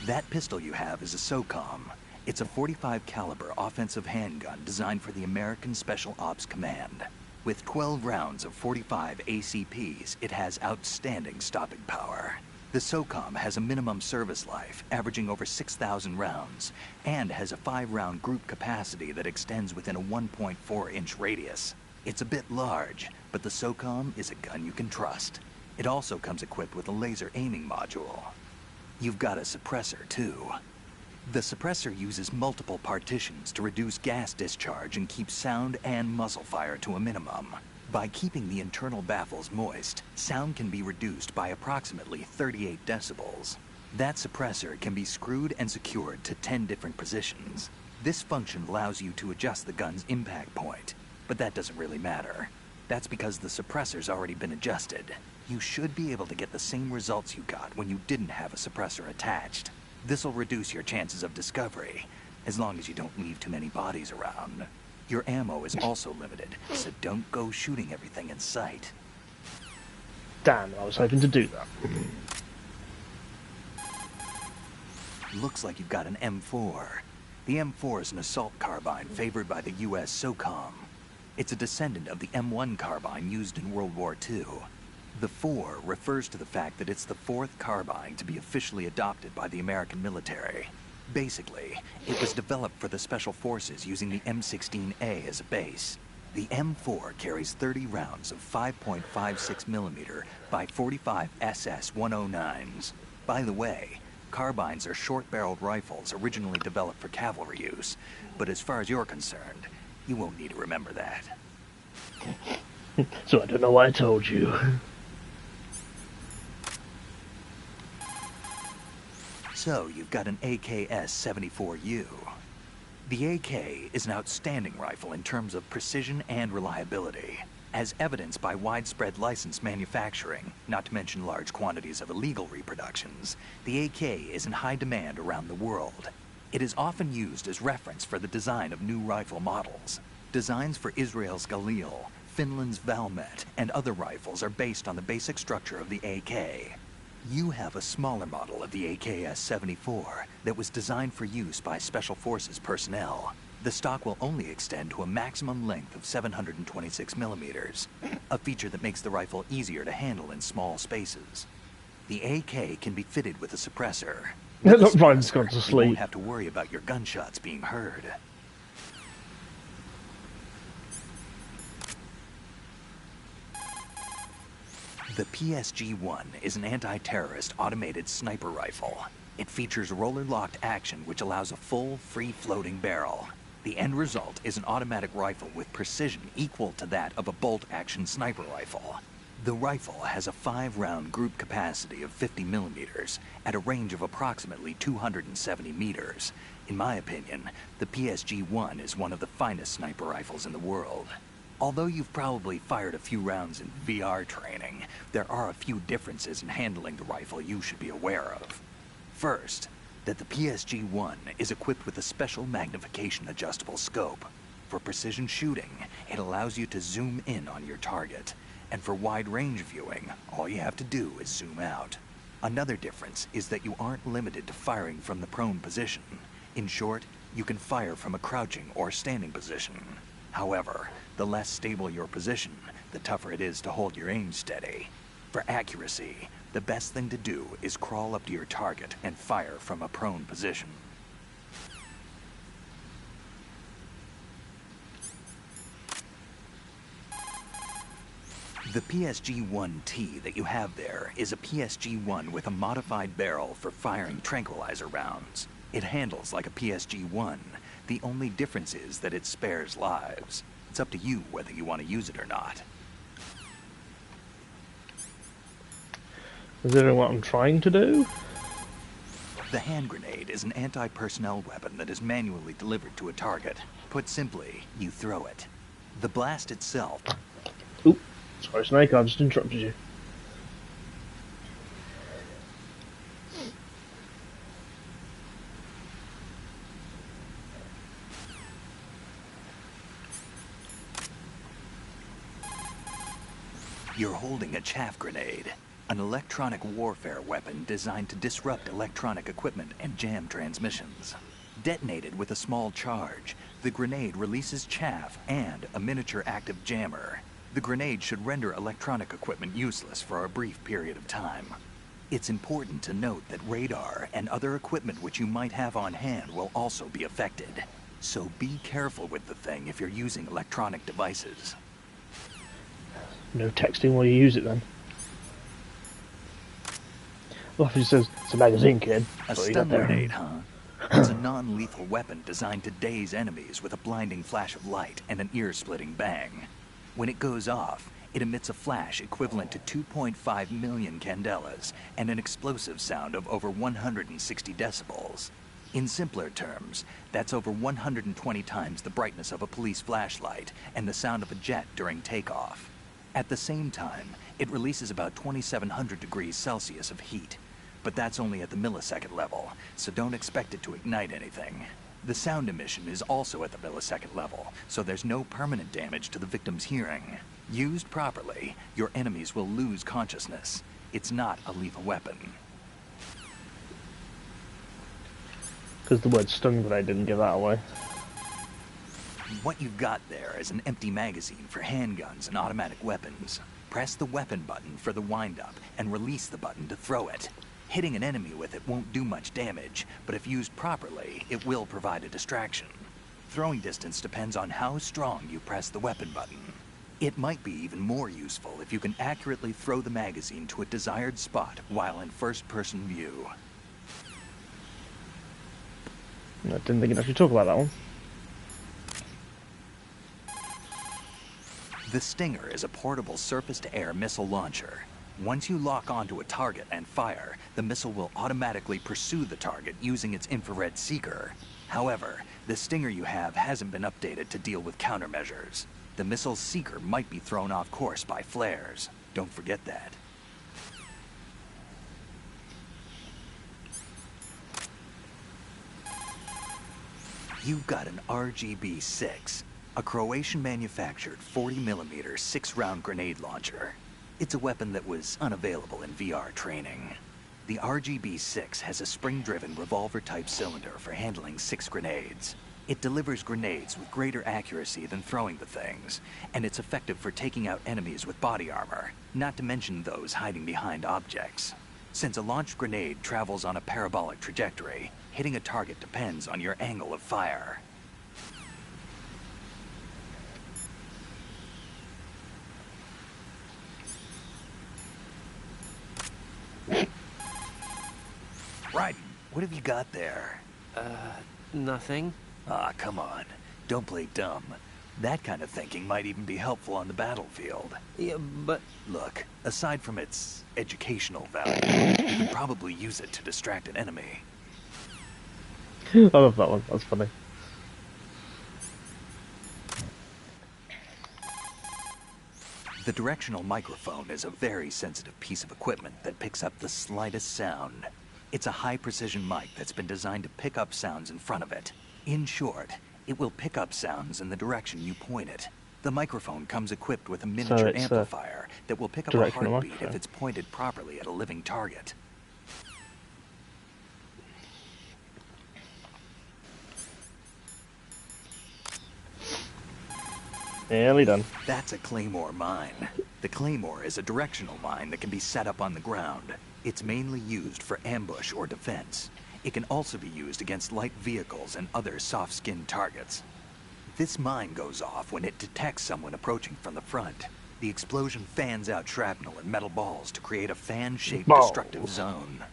That pistol you have is a SOCOM. It's a .45 caliber offensive handgun designed for the American Special Ops Command. With 12 rounds of .45 ACPs, it has outstanding stopping power. The SOCOM has a minimum service life, averaging over 6,000 rounds, and has a 5-round group capacity that extends within a 1.4-inch radius. It's a bit large, but the SOCOM is a gun you can trust. It also comes equipped with a laser aiming module. You've got a suppressor, too. The suppressor uses multiple partitions to reduce gas discharge and keep sound and muzzle fire to a minimum. By keeping the internal baffles moist, sound can be reduced by approximately 38 decibels. That suppressor can be screwed and secured to 10 different positions. This function allows you to adjust the gun's impact point, but that doesn't really matter. That's because the suppressor's already been adjusted. You should be able to get the same results you got when you didn't have a suppressor attached. This'll reduce your chances of discovery, as long as you don't leave too many bodies around. Your ammo is also limited, so don't go shooting everything in sight. Damn, I was hoping to do that. Looks like you've got an M4. The M4 is an assault carbine favored by the US SOCOM. It's a descendant of the M1 carbine used in World War II. The 4 refers to the fact that it's the 4th carbine to be officially adopted by the American military. Basically, it was developed for the Special Forces using the M16A as a base. The M4 carries 30 rounds of 5.56mm by .45 SS-109s. By the way, carbines are short-barreled rifles originally developed for cavalry use, but as far as you're concerned, you won't need to remember that. So I don't know why I told you. So, you've got an AKS-74U. The AK is an outstanding rifle in terms of precision and reliability. As evidenced by widespread licensed manufacturing, not to mention large quantities of illegal reproductions, the AK is in high demand around the world. It is often used as reference for the design of new rifle models. Designs for Israel's Galil, Finland's Valmet, and other rifles are based on the basic structure of the AK. You have a smaller model of the AKS-74 that was designed for use by Special Forces personnel. The stock will only extend to a maximum length of 726 millimeters, a feature that makes the rifle easier to handle in small spaces. The AK can be fitted with a suppressor. Look, Ryan's gone to You sleep. won't have to worry about your gunshots being heard. The PSG-1 is an anti-terrorist automated sniper rifle. It features roller-locked action which allows a full, free-floating barrel. The end result is an automatic rifle with precision equal to that of a bolt-action sniper rifle. The rifle has a 5-round group capacity of 50 millimeters at a range of approximately 270 meters. In my opinion, the PSG-1 is one of the finest sniper rifles in the world. Although you've probably fired a few rounds in VR training, there are a few differences in handling the rifle you should be aware of. First, that the PSG-1 is equipped with a special magnification adjustable scope. For precision shooting, it allows you to zoom in on your target. And for wide range viewing, all you have to do is zoom out. Another difference is that you aren't limited to firing from the prone position. In short, you can fire from a crouching or standing position. However, the less stable your position, the tougher it is to hold your aim steady. For accuracy, the best thing to do is crawl up to your target and fire from a prone position. The PSG-1T that you have there is a PSG-1 with a modified barrel for firing tranquilizer rounds. It handles like a PSG-1. The only difference is that it spares lives. It's up to you whether you want to use it or not. Considering what I'm trying to do? The hand grenade is an anti-personnel weapon that is manually delivered to a target. Put simply, you throw it. The blast itself... Oop, sorry Snake, I just interrupted you. You're holding a chaff grenade, an electronic warfare weapon designed to disrupt electronic equipment and jam transmissions. Detonated with a small charge, the grenade releases chaff and a miniature active jammer. The grenade should render electronic equipment useless for a brief period of time. It's important to note that radar and other equipment which you might have on hand will also be affected. So be careful with the thing if you're using electronic devices. No texting while you use it then. Well, if he says, it's a magazine, kid. A stun grenade, huh? It's a non-lethal weapon designed to daze enemies with a blinding flash of light and an ear-splitting bang. When it goes off, it emits a flash equivalent to 2.5 million candelas and an explosive sound of over 160 decibels. In simpler terms, that's over 120 times the brightness of a police flashlight and the sound of a jet during takeoff. At the same time, it releases about 2,700 degrees Celsius of heat. But that's only at the millisecond level, so don't expect it to ignite anything. The sound emission is also at the millisecond level, so there's no permanent damage to the victim's hearing. Used properly, your enemies will lose consciousness. It's not a lethal weapon. Because the word stun grenade didn't give that away. What you've got there is an empty magazine for handguns and automatic weapons. Press the weapon button for the wind-up and release the button to throw it. Hitting an enemy with it won't do much damage, but if used properly, it will provide a distraction. Throwing distance depends on how strong you press the weapon button. It might be even more useful if you can accurately throw the magazine to a desired spot while in first-person view. I didn't think you'd actually talk about that one. The Stinger is a portable surface-to-air missile launcher. Once you lock onto a target and fire, the missile will automatically pursue the target using its infrared seeker. However, the Stinger you have hasn't been updated to deal with countermeasures. The missile's seeker might be thrown off course by flares. Don't forget that. You've got an RGB-6. A Croatian-manufactured 40mm 6-round grenade launcher. It's a weapon that was unavailable in VR training. The RGB-6 has a spring-driven revolver-type cylinder for handling 6 grenades. It delivers grenades with greater accuracy than throwing the things, and it's effective for taking out enemies with body armor, not to mention those hiding behind objects. Since a launched grenade travels on a parabolic trajectory, hitting a target depends on your angle of fire. Raiden, what have you got there? Nothing. Ah, come on. Don't play dumb. That kind of thinking might even be helpful on the battlefield. Yeah, but... Look, aside from its educational value, you can probably use it to distract an enemy. I love that one, that's funny. The directional microphone is a very sensitive piece of equipment that picks up the slightest sound. It's a high-precision mic that's been designed to pick up sounds in front of it. In short, it will pick up sounds in the direction you point it. The microphone comes equipped with a miniature amplifier that will pick up a heartbeat if it's pointed properly at a living target. Nearly done. That's a Claymore mine. The Claymore is a directional mine that can be set up on the ground. It's mainly used for ambush or defense. It can also be used against light vehicles and other soft-skinned targets. This mine goes off when it detects someone approaching from the front. The explosion fans out shrapnel and metal balls to create a fan-shaped destructive zone.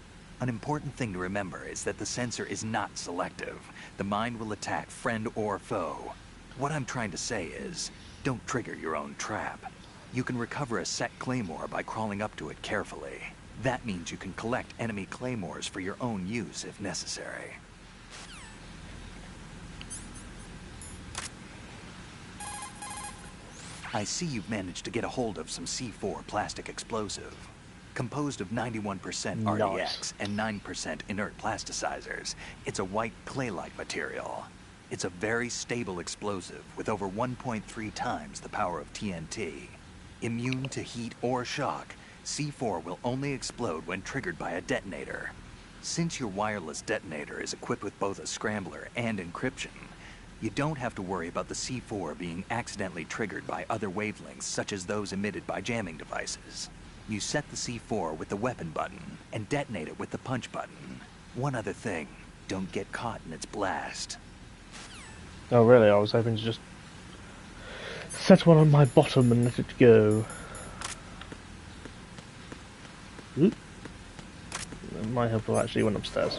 An important thing to remember is that the sensor is not selective. The mine will attack friend or foe. What I'm trying to say is, don't trigger your own trap. You can recover a set Claymore by crawling up to it carefully. That means you can collect enemy Claymores for your own use if necessary. I see you've managed to get a hold of some C4 plastic explosive. Composed of 91% RDX and 9% inert plasticizers, it's a white clay-like material. It's a very stable explosive with over 1.3 times the power of TNT. Immune to heat or shock, C4 will only explode when triggered by a detonator. Since your wireless detonator is equipped with both a scrambler and encryption, you don't have to worry about the C4 being accidentally triggered by other wavelengths such as those emitted by jamming devices. You set the C4 with the weapon button and detonate it with the punch button. One other thing, don't get caught in its blast. Oh really? I was hoping to just set one on my bottom and let it go. Oop. My helper actually went upstairs.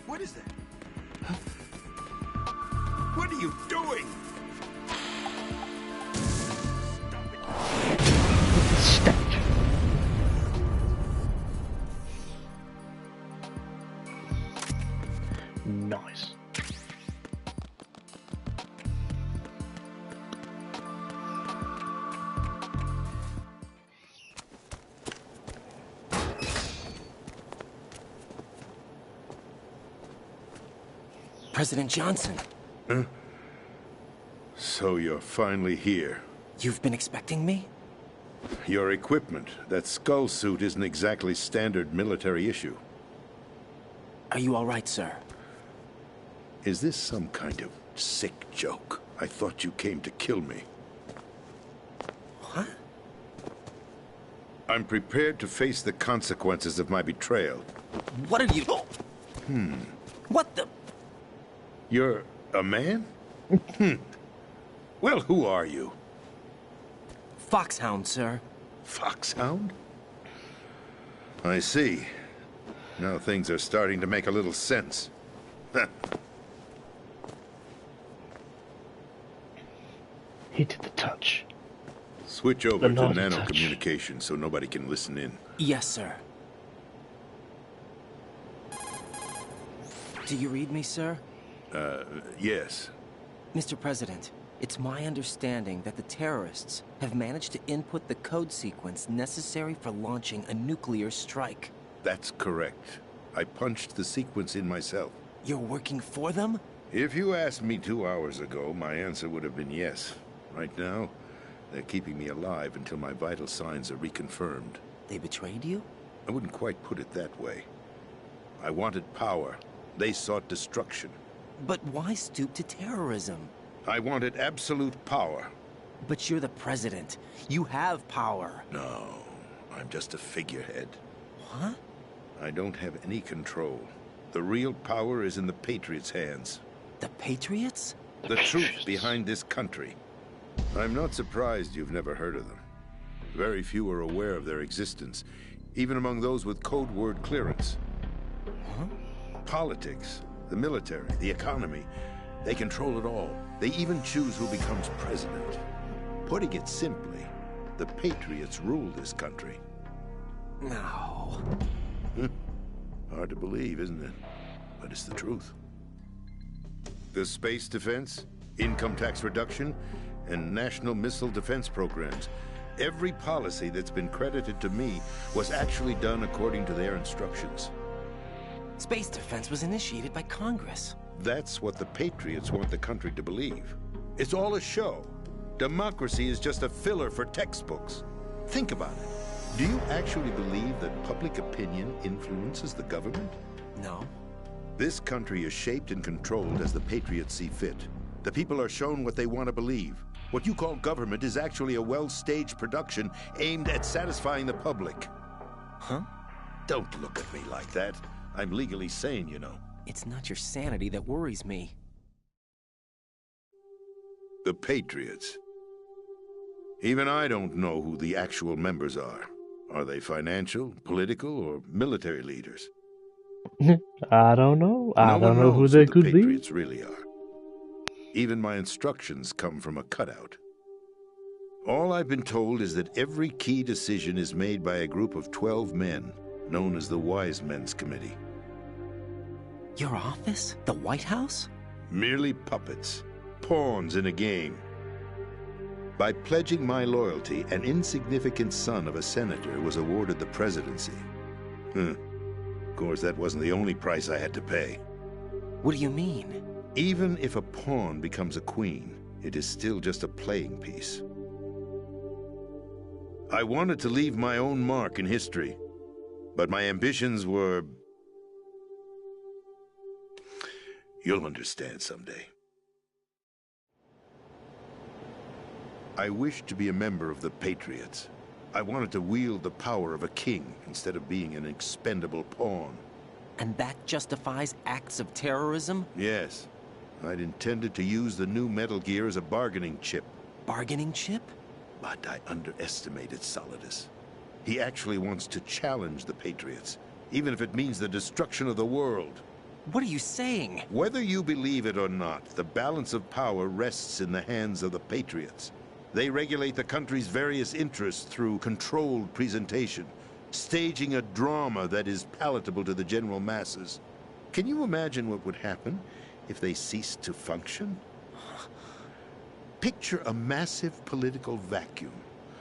What is that? What are you doing? Nice. President Johnson. Huh? So you're finally here. You've been expecting me? Your equipment, that skull suit, isn't exactly standard military issue. Are you all right, sir? Is this some kind of sick joke? I thought you came to kill me. What? I'm prepared to face the consequences of my betrayal. What are you... What the... You're a man? Well, who are you? Foxhound, sir. Foxhound? I see. Now things are starting to make a little sense. He did the touch. Switch over to nano communication so nobody can listen in. Yes, sir. Do you read me, sir? Yes. Mr. President, It's my understanding that the terrorists have managed to input the code sequence necessary for launching a nuclear strike. That's correct. I punched the sequence in myself. You're working for them? If you asked me 2 hours ago, my answer would have been yes. Right now, they're keeping me alive until my vital signs are reconfirmed. They betrayed you? I wouldn't quite put it that way. I wanted power. They sought destruction. But why stoop to terrorism? I wanted absolute power. But you're the president. You have power. No, I'm just a figurehead. What? I don't have any control. The real power is in the Patriots' hands. The Patriots? The truth behind this country. I'm not surprised you've never heard of them. Very few are aware of their existence, even among those with code word clearance. Huh? Politics, the military, the economy, they control it all. They even choose who becomes president. Putting it simply, the Patriots rule this country. No. Hard to believe, isn't it? But it's the truth. The space defense, income tax reduction, and national missile defense programs. Every policy that's been credited to me was actually done according to their instructions. Space defense was initiated by Congress. That's what the Patriots want the country to believe. It's all a show. Democracy is just a filler for textbooks. Think about it. Do you actually believe that public opinion influences the government? No. This country is shaped and controlled as the Patriots see fit. The people are shown what they want to believe. What you call government is actually a well-staged production aimed at satisfying the public. Huh? Don't look at me like that. I'm legally sane, you know. It's not your sanity that worries me. The Patriots. Even I don't know who the actual members are. Are they financial, political, or military leaders? I don't know. I don't know who they could be. The Patriots really are. Even my instructions come from a cutout. All I've been told is that every key decision is made by a group of 12 men, known as the Wise Men's Committee. Your office? The White House? Merely puppets, pawns in a game. By pledging my loyalty, an insignificant son of a senator was awarded the presidency. Of course, that wasn't the only price I had to pay. What do you mean? Even if a pawn becomes a queen, it is still just a playing piece. I wanted to leave my own mark in history, but my ambitions were... You'll understand someday. I wished to be a member of the Patriots. I wanted to wield the power of a king instead of being an expendable pawn. And that justifies acts of terrorism? Yes. I'd intended to use the new Metal Gear as a bargaining chip. Bargaining chip? But I underestimated Solidus. He actually wants to challenge the Patriots, even if it means the destruction of the world. What are you saying? Whether you believe it or not, the balance of power rests in the hands of the Patriots. They regulate the country's various interests through controlled presentation, staging a drama that is palatable to the general masses. Can you imagine what would happen if they ceased to function? Picture a massive political vacuum,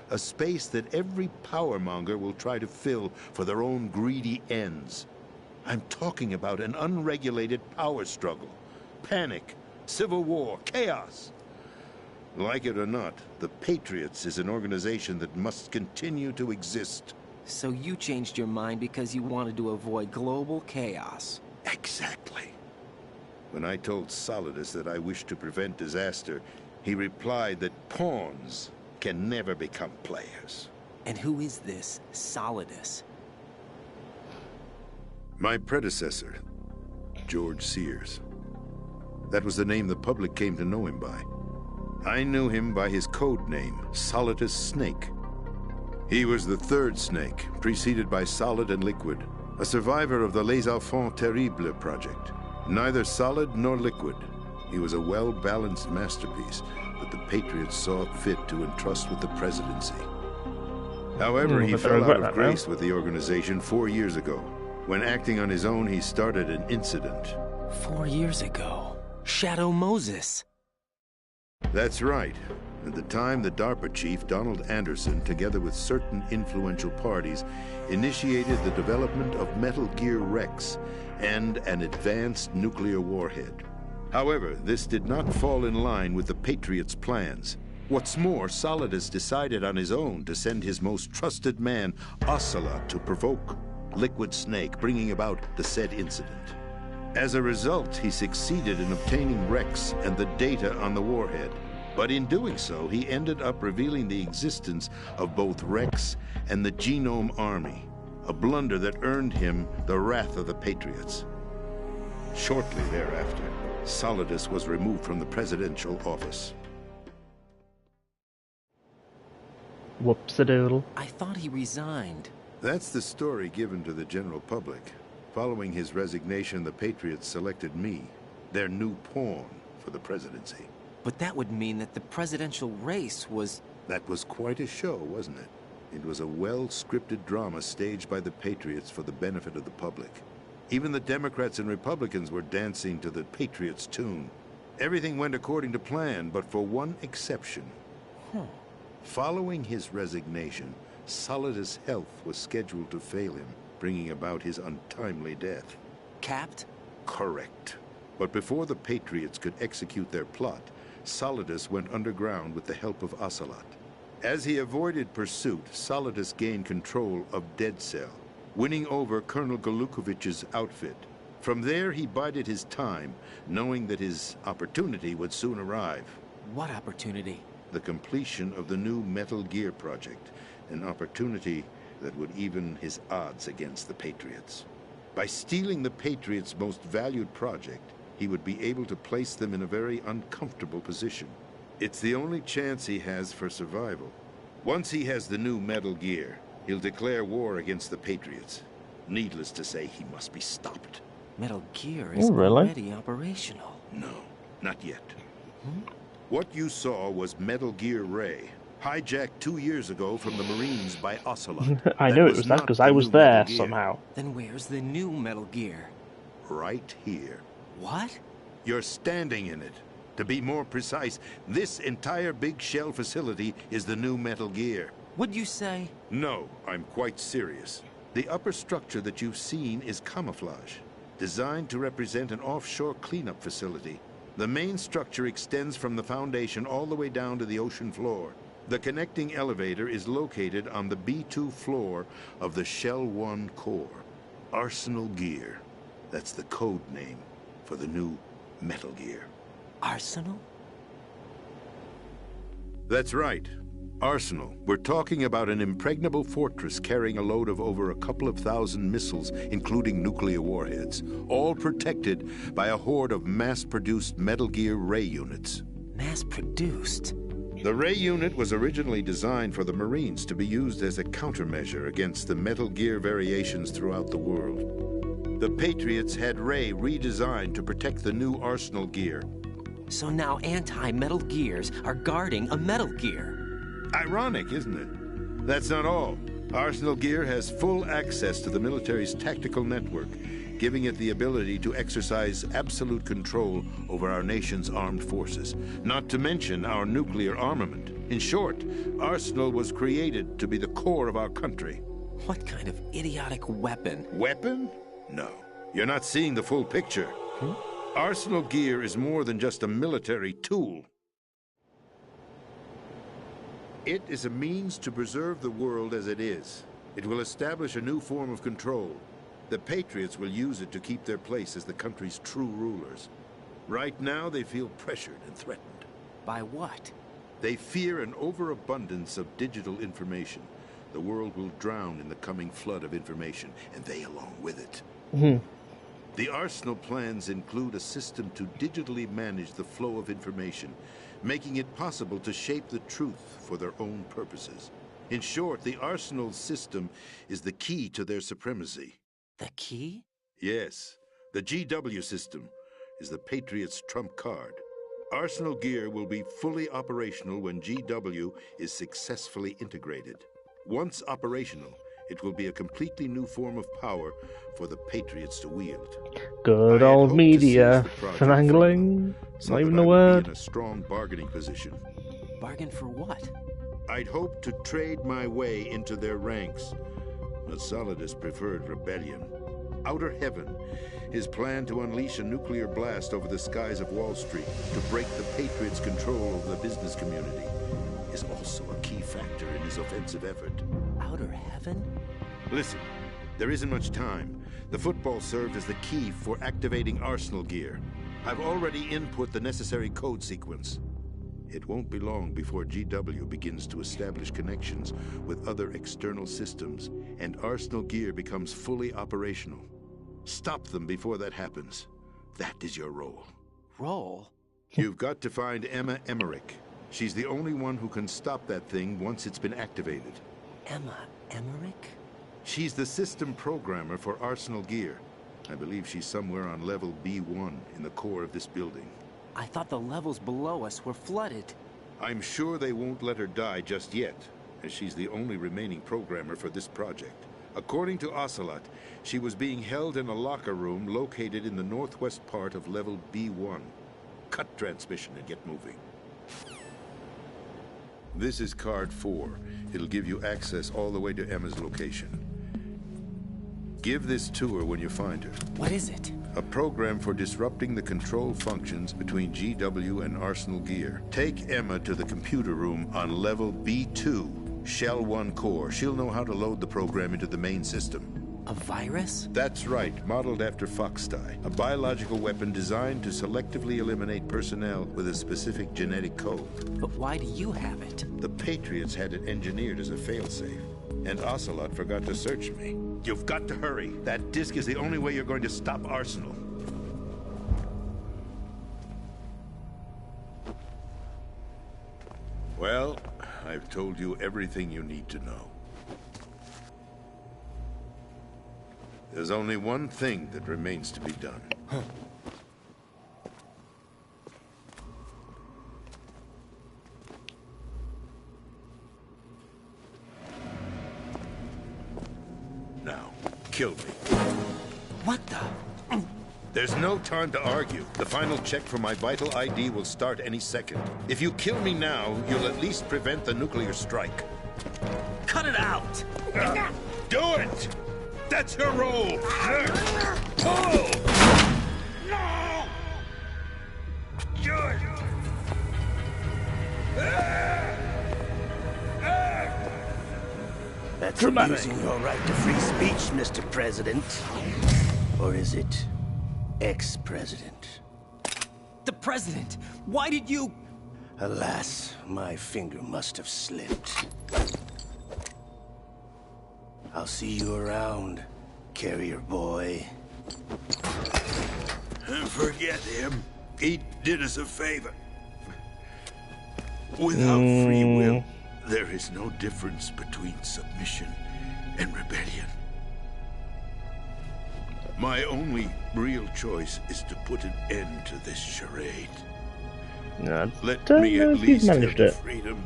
a space that every powermonger will try to fill for their own greedy ends. I'm talking about an unregulated power struggle, panic, civil war, chaos. Like it or not, the Patriots is an organization that must continue to exist. So you changed your mind because you wanted to avoid global chaos. Exactly. When I told Solidus that I wished to prevent disaster, he replied that pawns can never become players. And who is this Solidus? My predecessor, George Sears. That was the name the public came to know him by. I knew him by his code name, Solidus Snake. He was the third Snake, preceded by Solid and Liquid, a survivor of the Les Enfants Terribles project. Neither solid nor liquid, he was a well-balanced masterpiece that the Patriots saw fit to entrust with the presidency. However, he fell out of grace with the organization 4 years ago. When acting on his own, he started an incident. 4 years ago? Shadow Moses. That's right. At the time, the DARPA chief, Donald Anderson, together with certain influential parties, initiated the development of Metal Gear Rex and an advanced nuclear warhead. However, this did not fall in line with the Patriots' plans. What's more, Solidus decided on his own to send his most trusted man, Ocelot, to provoke Liquid Snake, bringing about the said incident. As a result, he succeeded in obtaining Rex and the data on the warhead. But in doing so, he ended up revealing the existence of both Rex and the Genome Army, a blunder that earned him the wrath of the Patriots. Shortly thereafter, Solidus was removed from the presidential office. Whoops-a-doodle. I thought he resigned. That's the story given to the general public. Following his resignation, the Patriots selected me, their new pawn, for the presidency. But that would mean that the presidential race was... That was quite a show, wasn't it? It was a well-scripted drama staged by the Patriots for the benefit of the public. Even the Democrats and Republicans were dancing to the Patriots' tune. Everything went according to plan, but for one exception. Following his resignation, Solidus' health was scheduled to fail him, bringing about his untimely death. Capped? Correct. But before the Patriots could execute their plot, Solidus went underground with the help of Ocelot. As he avoided pursuit, Solidus gained control of Dead Cell, winning over Colonel Golukovich's outfit. From there, he bided his time, knowing that his opportunity would soon arrive. What opportunity? The completion of the new Metal Gear project, an opportunity that would even his odds against the Patriots. By stealing the Patriots' most valued project, he would be able to place them in a very uncomfortable position. It's the only chance he has for survival. Once he has the new Metal Gear, he'll declare war against the Patriots. Needless to say, he must be stopped. Metal Gear is already operational. No, not yet. What you saw was Metal Gear Ray, hijacked 2 years ago from the Marines by Ocelot. I knew it was that because I was there somehow. Then where's the new Metal Gear? Right here. What? You're standing in it. To be more precise, this entire big shell facility is the new Metal Gear. What'd you say? No, I'm quite serious. The upper structure that you've seen is camouflage, designed to represent an offshore cleanup facility. The main structure extends from the foundation all the way down to the ocean floor. The connecting elevator is located on the B2 floor of the Shell 1 core. Arsenal Gear. That's the code name for the new Metal Gear. Arsenal? That's right. Arsenal. We're talking about an impregnable fortress carrying a load of over a couple of thousand missiles, including nuclear warheads, all protected by a horde of mass-produced Metal Gear Ray units. Mass-produced? The Ray unit was originally designed for the Marines to be used as a countermeasure against the Metal Gear variations throughout the world. The Patriots had Ray redesigned to protect the new Arsenal Gear. So now anti-Metal Gears are guarding a Metal Gear. Ironic, isn't it? That's not all. Arsenal Gear has full access to the military's tactical network, giving it the ability to exercise absolute control over our nation's armed forces, not to mention our nuclear armament. In short, Arsenal was created to be the core of our country. What kind of idiotic weapon? Weapon? No. You're not seeing the full picture. Arsenal Gear is more than just a military tool. It is a means to preserve the world as it is. It will establish a new form of control. The Patriots will use it to keep their place as the country's true rulers. Right now, they feel pressured and threatened. By what? They fear an overabundance of digital information. The world will drown in the coming flood of information, and they along with it. The Arsenal plans include a system to digitally manage the flow of information, making it possible to shape the truth for their own purposes. In short, the Arsenal system is the key to their supremacy. The key? Yes. The GW system is the Patriots' trump card. Arsenal Gear will be fully operational when GW is successfully integrated. Once operational, It will be a completely new form of power for the Patriots to wield. Good old media finagling. Not even a word. In a strong bargaining position. Bargain for what? I'd hope to trade my way into their ranks, but Solidus preferred rebellion. Outer Heaven, his plan to unleash a nuclear blast over the skies of Wall Street to break the Patriots' control over the business community, is also a key factor in his offensive effort. Outer Heaven? Listen, there isn't much time. The football served as the key for activating Arsenal gear. I've already input the necessary code sequence. It won't be long before GW begins to establish connections with other external systems, and Arsenal gear becomes fully operational. Stop them before that happens. That is your role. Role? You've got to find Emma Emmerich. She's the only one who can stop that thing once it's been activated. Emma Emmerich? She's the system programmer for Arsenal gear. I believe she's somewhere on level B1 in the core of this building. I thought the levels below us were flooded. I'm sure they won't let her die just yet, as she's the only remaining programmer for this project. According to Ocelot, she was being held in a locker room located in the northwest part of level B1. Cut transmission and get moving. This is card 4. It'll give you access all the way to Emma's location. Give this to her when you find her. What is it? A program for disrupting the control functions between GW and Arsenal gear. Take Emma to the computer room on level B2, Shell 1 core. She'll know how to load the program into the main system. A virus? That's right, modeled after Foxdie. A biological weapon designed to selectively eliminate personnel with a specific genetic code. But why do you have it? The Patriots had it engineered as a failsafe, and Ocelot forgot to search me. You've got to hurry. That disk is the only way you're going to stop Arsenal. Well, I've told you everything you need to know. There's only one thing that remains to be done. Now, kill me. What the? There's no time to argue. The final check for my vital ID will start any second. If you kill me now, you'll at least prevent the nuclear strike. Cut it out! Do it! That's your role! Pull! No! George! That's Dramatic. abusing your right to free speech, Mr. President. Or is it ex-president? The president! Why did you... Alas, my finger must have slipped. I'll see you around, carrier boy. Forget him. He did us a favor. Without free will, there is no difference between submission and rebellion. My only real choice is to put an end to this charade. No, Let don't me know at if he's least have managed the it. freedom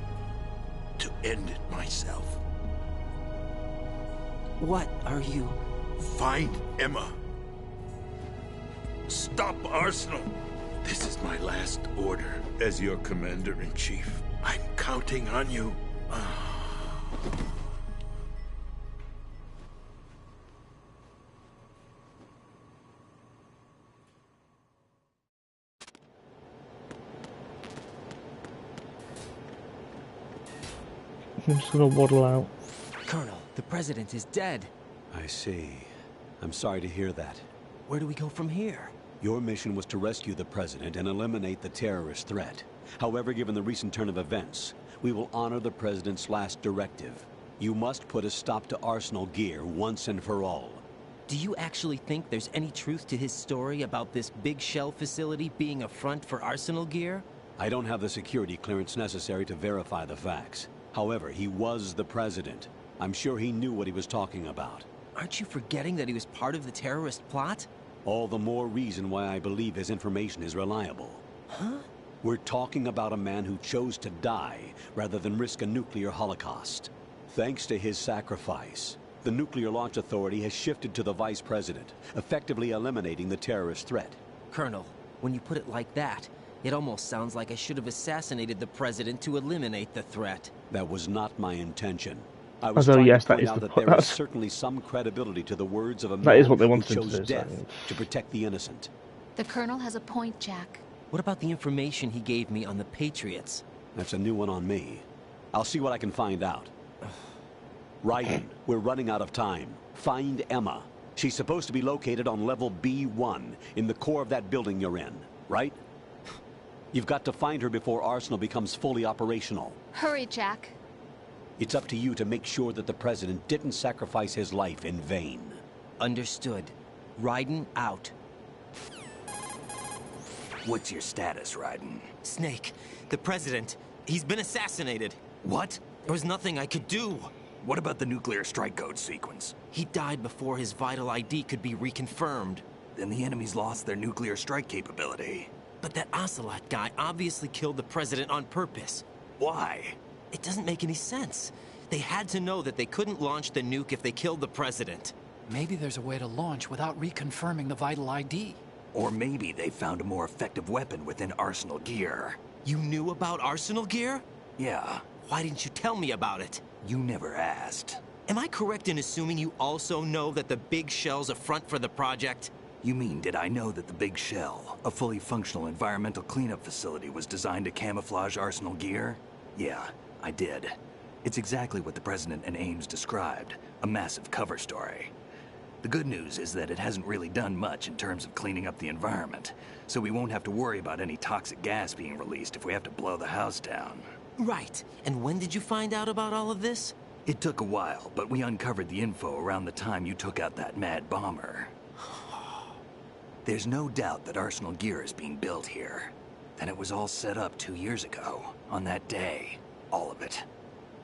to end it myself. What are you... Find Emma. Stop Arsenal. This is my last order as your commander-in-chief. I'm counting on you. I'm just gonna waddle out. Colonel, the president is dead. I see. I'm sorry to hear that. Where do we go from here? Your mission was to rescue the president and eliminate the terrorist threat. However, given the recent turn of events, we will honor the president's last directive. You must put a stop to Arsenal gear once and for all. Do you actually think there's any truth to his story about this big shell facility being a front for Arsenal gear? I don't have the security clearance necessary to verify the facts. However, he was the president. I'm sure he knew what he was talking about. Aren't you forgetting that he was part of the terrorist plot? All the more reason why I believe his information is reliable. Huh? We're talking about a man who chose to die rather than risk a nuclear holocaust. Thanks to his sacrifice, the Nuclear Launch Authority has shifted to the Vice President, effectively eliminating the terrorist threat. Colonel, when you put it like that, it almost sounds like I should have assassinated the President to eliminate the threat. That was not my intention. I was Although, trying yes, to that point is out the that there point. is certainly some credibility to the words of a That man is what they who wanted to chose do, death so- to protect the innocent. The Colonel has a point, Jack. What about the information he gave me on the Patriots? That's a new one on me. I'll see what I can find out. Raiden, we're running out of time. Find Emma. She's supposed to be located on level B1, in the core of that building you're in, right? You've got to find her before Arsenal becomes fully operational. Hurry, Jack. It's up to you to make sure that the President didn't sacrifice his life in vain. Understood. Raiden out. What's your status, Raiden? Snake, the President, he's been assassinated. What? There was nothing I could do. What about the nuclear strike code sequence? He died before his vital ID could be reconfirmed. Then the enemy's lost their nuclear strike capability. But that Ocelot guy obviously killed the President on purpose. Why? It doesn't make any sense. They had to know that they couldn't launch the nuke if they killed the President. Maybe there's a way to launch without reconfirming the vital ID. Or maybe they found a more effective weapon within Arsenal gear. You knew about Arsenal gear? Yeah. Why didn't you tell me about it? You never asked. Am I correct in assuming you also know that the Big Shell's a front for the project? You mean, did I know that the Big Shell, a fully functional environmental cleanup facility, was designed to camouflage Arsenal gear? Yeah, I did. It's exactly what the President and Ames described, a massive cover story. The good news is that it hasn't really done much in terms of cleaning up the environment, so we won't have to worry about any toxic gas being released if we have to blow the house down. Right. And when did you find out about all of this? It took a while, but we uncovered the info around the time you took out that mad bomber. There's no doubt that Arsenal gear is being built here. And it was all set up 2 years ago, on that day. All of it.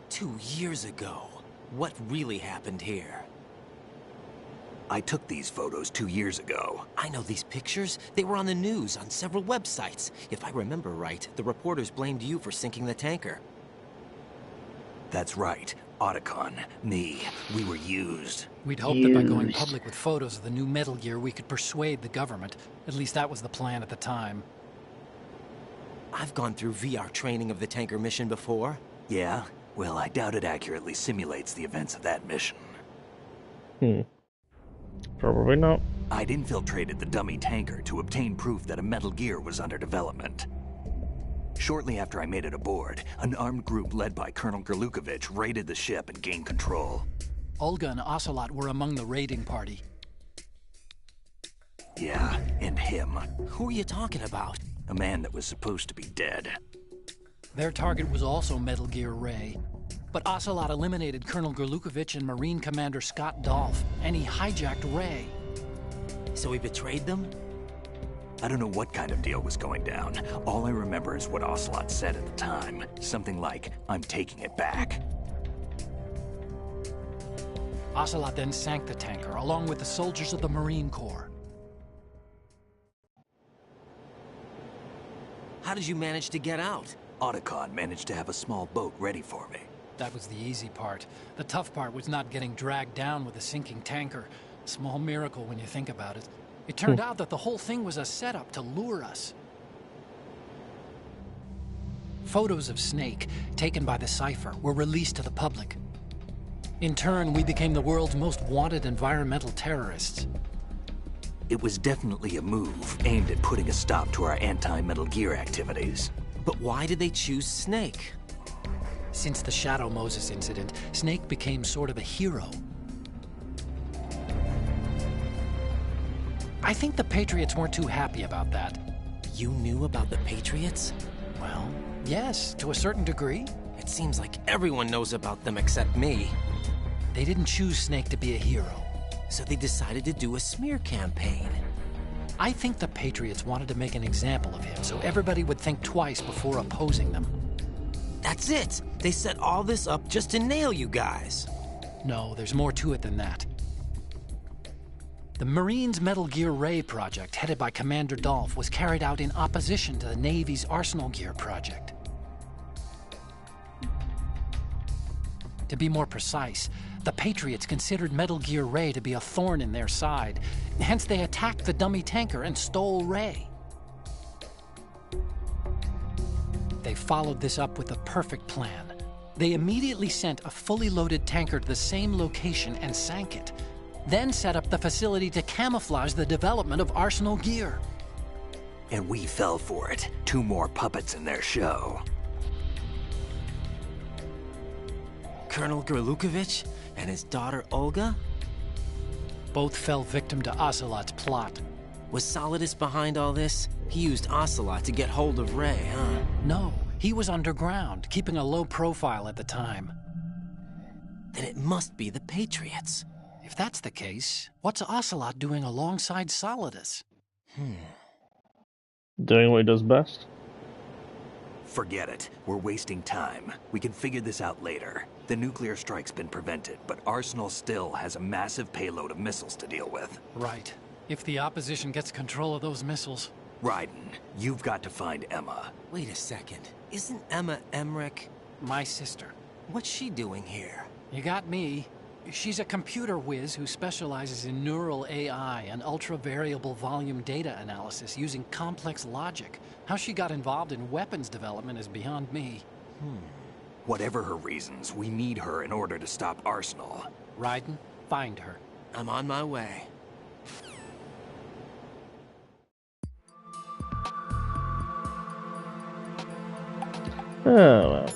2 years ago? What really happened here? I took these photos 2 years ago. I know these pictures. They were on the news, on several websites. If I remember right, the reporters blamed you for sinking the tanker. That's right. Otacon, me, we were used. We'd hoped that by going public with photos of the new Metal Gear, we could persuade the government. At least that was the plan at the time. I've gone through VR training of the tanker mission before. Yeah? Well, I doubt it accurately simulates the events of that mission. Probably not. I'd infiltrated the dummy tanker to obtain proof that a Metal Gear was under development. Shortly after I made it aboard, an armed group led by Colonel Gurlukovich raided the ship and gained control. Olga and Ocelot were among the raiding party. Yeah, and him. Who are you talking about? A man that was supposed to be dead. Their target was also Metal Gear Ray. But Ocelot eliminated Colonel Gurlukovich and Marine Commander Scott Dolph, and he hijacked Ray. So he betrayed them? I don't know what kind of deal was going down. All I remember is what Ocelot said at the time. Something like, "I'm taking it back." Ocelot then sank the tanker, along with the soldiers of the Marine Corps. How did you manage to get out? Otacon managed to have a small boat ready for me. That was the easy part. The tough part was not getting dragged down with a sinking tanker. Small miracle when you think about it. It turned out that the whole thing was a setup to lure us. Photos of Snake, taken by the Cypher, were released to the public. In turn, we became the world's most wanted environmental terrorists. It was definitely a move aimed at putting a stop to our anti-Metal Gear activities. But why did they choose Snake? Since the Shadow Moses incident, Snake became sort of a hero. I think the Patriots weren't too happy about that. You knew about the Patriots? Well, yes, to a certain degree. It seems like everyone knows about them except me. They didn't choose Snake to be a hero. So they decided to do a smear campaign. I think the Patriots wanted to make an example of him so everybody would think twice before opposing them. That's it! They set all this up just to nail you guys. No, there's more to it than that. The Marines' Metal Gear Ray project, headed by Commander Dolph, was carried out in opposition to the Navy's Arsenal Gear project. To be more precise, The Patriots considered Metal Gear Ray to be a thorn in their side. Hence, they attacked the dummy tanker and stole Ray. They followed this up with a perfect plan. They immediately sent a fully loaded tanker to the same location and sank it. Then set up the facility to camouflage the development of Arsenal gear. And we fell for it. 2 more puppets in their show. Colonel Gurlukovich and his daughter Olga? Both fell victim to Ocelot's plot. Was Solidus behind all this? He used Ocelot to get hold of Ray, huh? No, he was underground, keeping a low profile at the time. Then it must be the Patriots. If that's the case, what's Ocelot doing alongside Solidus? Doing what he does best. Forget it. We're wasting time. We can figure this out later. The nuclear strike's been prevented, but Arsenal still has a massive payload of missiles to deal with. Right. If the opposition gets control of those missiles... Raiden, you've got to find Emma. Wait a second. Isn't Emma Emmerich... my sister? What's she doing here? You got me. She's a computer whiz who specializes in neural AI and ultra-variable volume data analysis using complex logic. How she got involved in weapons development is beyond me. Whatever her reasons, we need her in order to stop Arsenal. Raiden, find her. I'm on my way. Oh, well.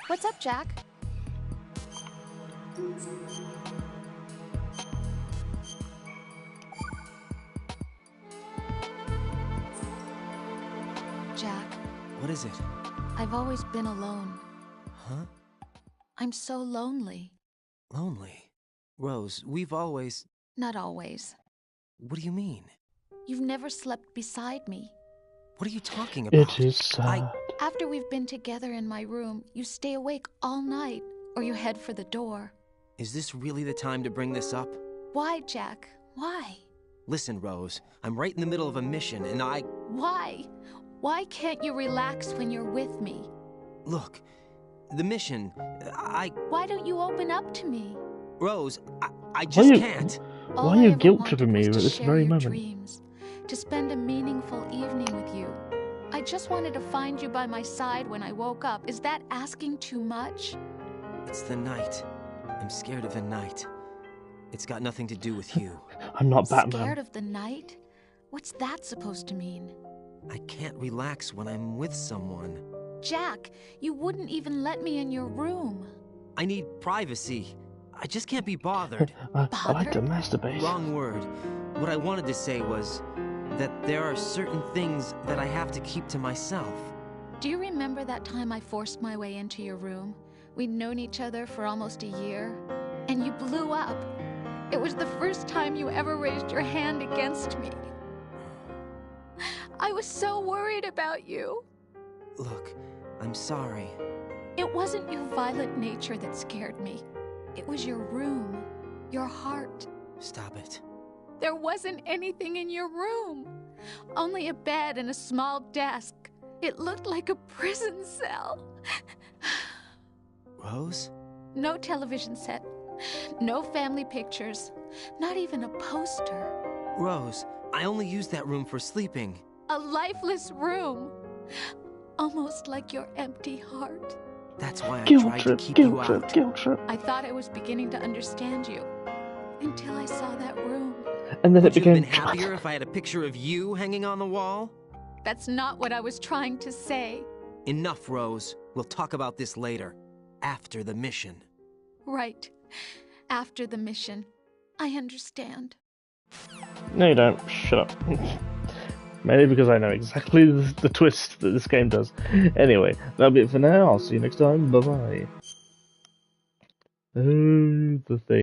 What's up, Jack? Jack. What is it? I've always been alone. Huh? I'm so lonely. Lonely? Rose, we've always... Not always. What do you mean? You've never slept beside me. What are you talking about? It is sad. After we've been together in my room, you stay awake all night, or you head for the door. Is this really the time to bring this up? Why, Jack? Why? Listen, Rose, I'm right in the middle of a mission, and Why? Why can't you relax when you're with me? Look, the mission, Why don't you open up to me? Rose, I just can't. Why are you guilt-tripping me at this very moment? Dreams, to spend a meaningful evening with you. I just wanted to find you by my side when I woke up. Is that asking too much? It's the night. I'm scared of the night. It's got nothing to do with you. I'm not Batman. Scared of the night? What's that supposed to mean? I can't relax when I'm with someone. Jack, you wouldn't even let me in your room. I need privacy. I just can't be bothered. I like to masturbate. Wrong word. What I wanted to say was that there are certain things that I have to keep to myself. Do you remember that time I forced my way into your room? We'd known each other for almost a year, and you blew up. It was the first time you ever raised your hand against me. I was so worried about you. Look, I'm sorry. It wasn't your violent nature that scared me. It was your room, your heart. Stop it. There wasn't anything in your room. Only a bed and a small desk. It looked like a prison cell. Rose? No television set. No family pictures. Not even a poster. Rose, I only used that room for sleeping. A lifeless room. Almost like your empty heart. That's why I tried to keep you out. Guilt trip. I thought I was beginning to understand you. Until I saw that room. And then it became... Would you have been happier if I had a picture of you hanging on the wall? That's not what I was trying to say. Enough, Rose. We'll talk about this later. After the mission. Right. After the mission. I understand. No, you don't. Shut up. Mainly because I know exactly the twist that this game does. Anyway, that'll be it for now. I'll see you next time. Bye-bye. Oh, the thing.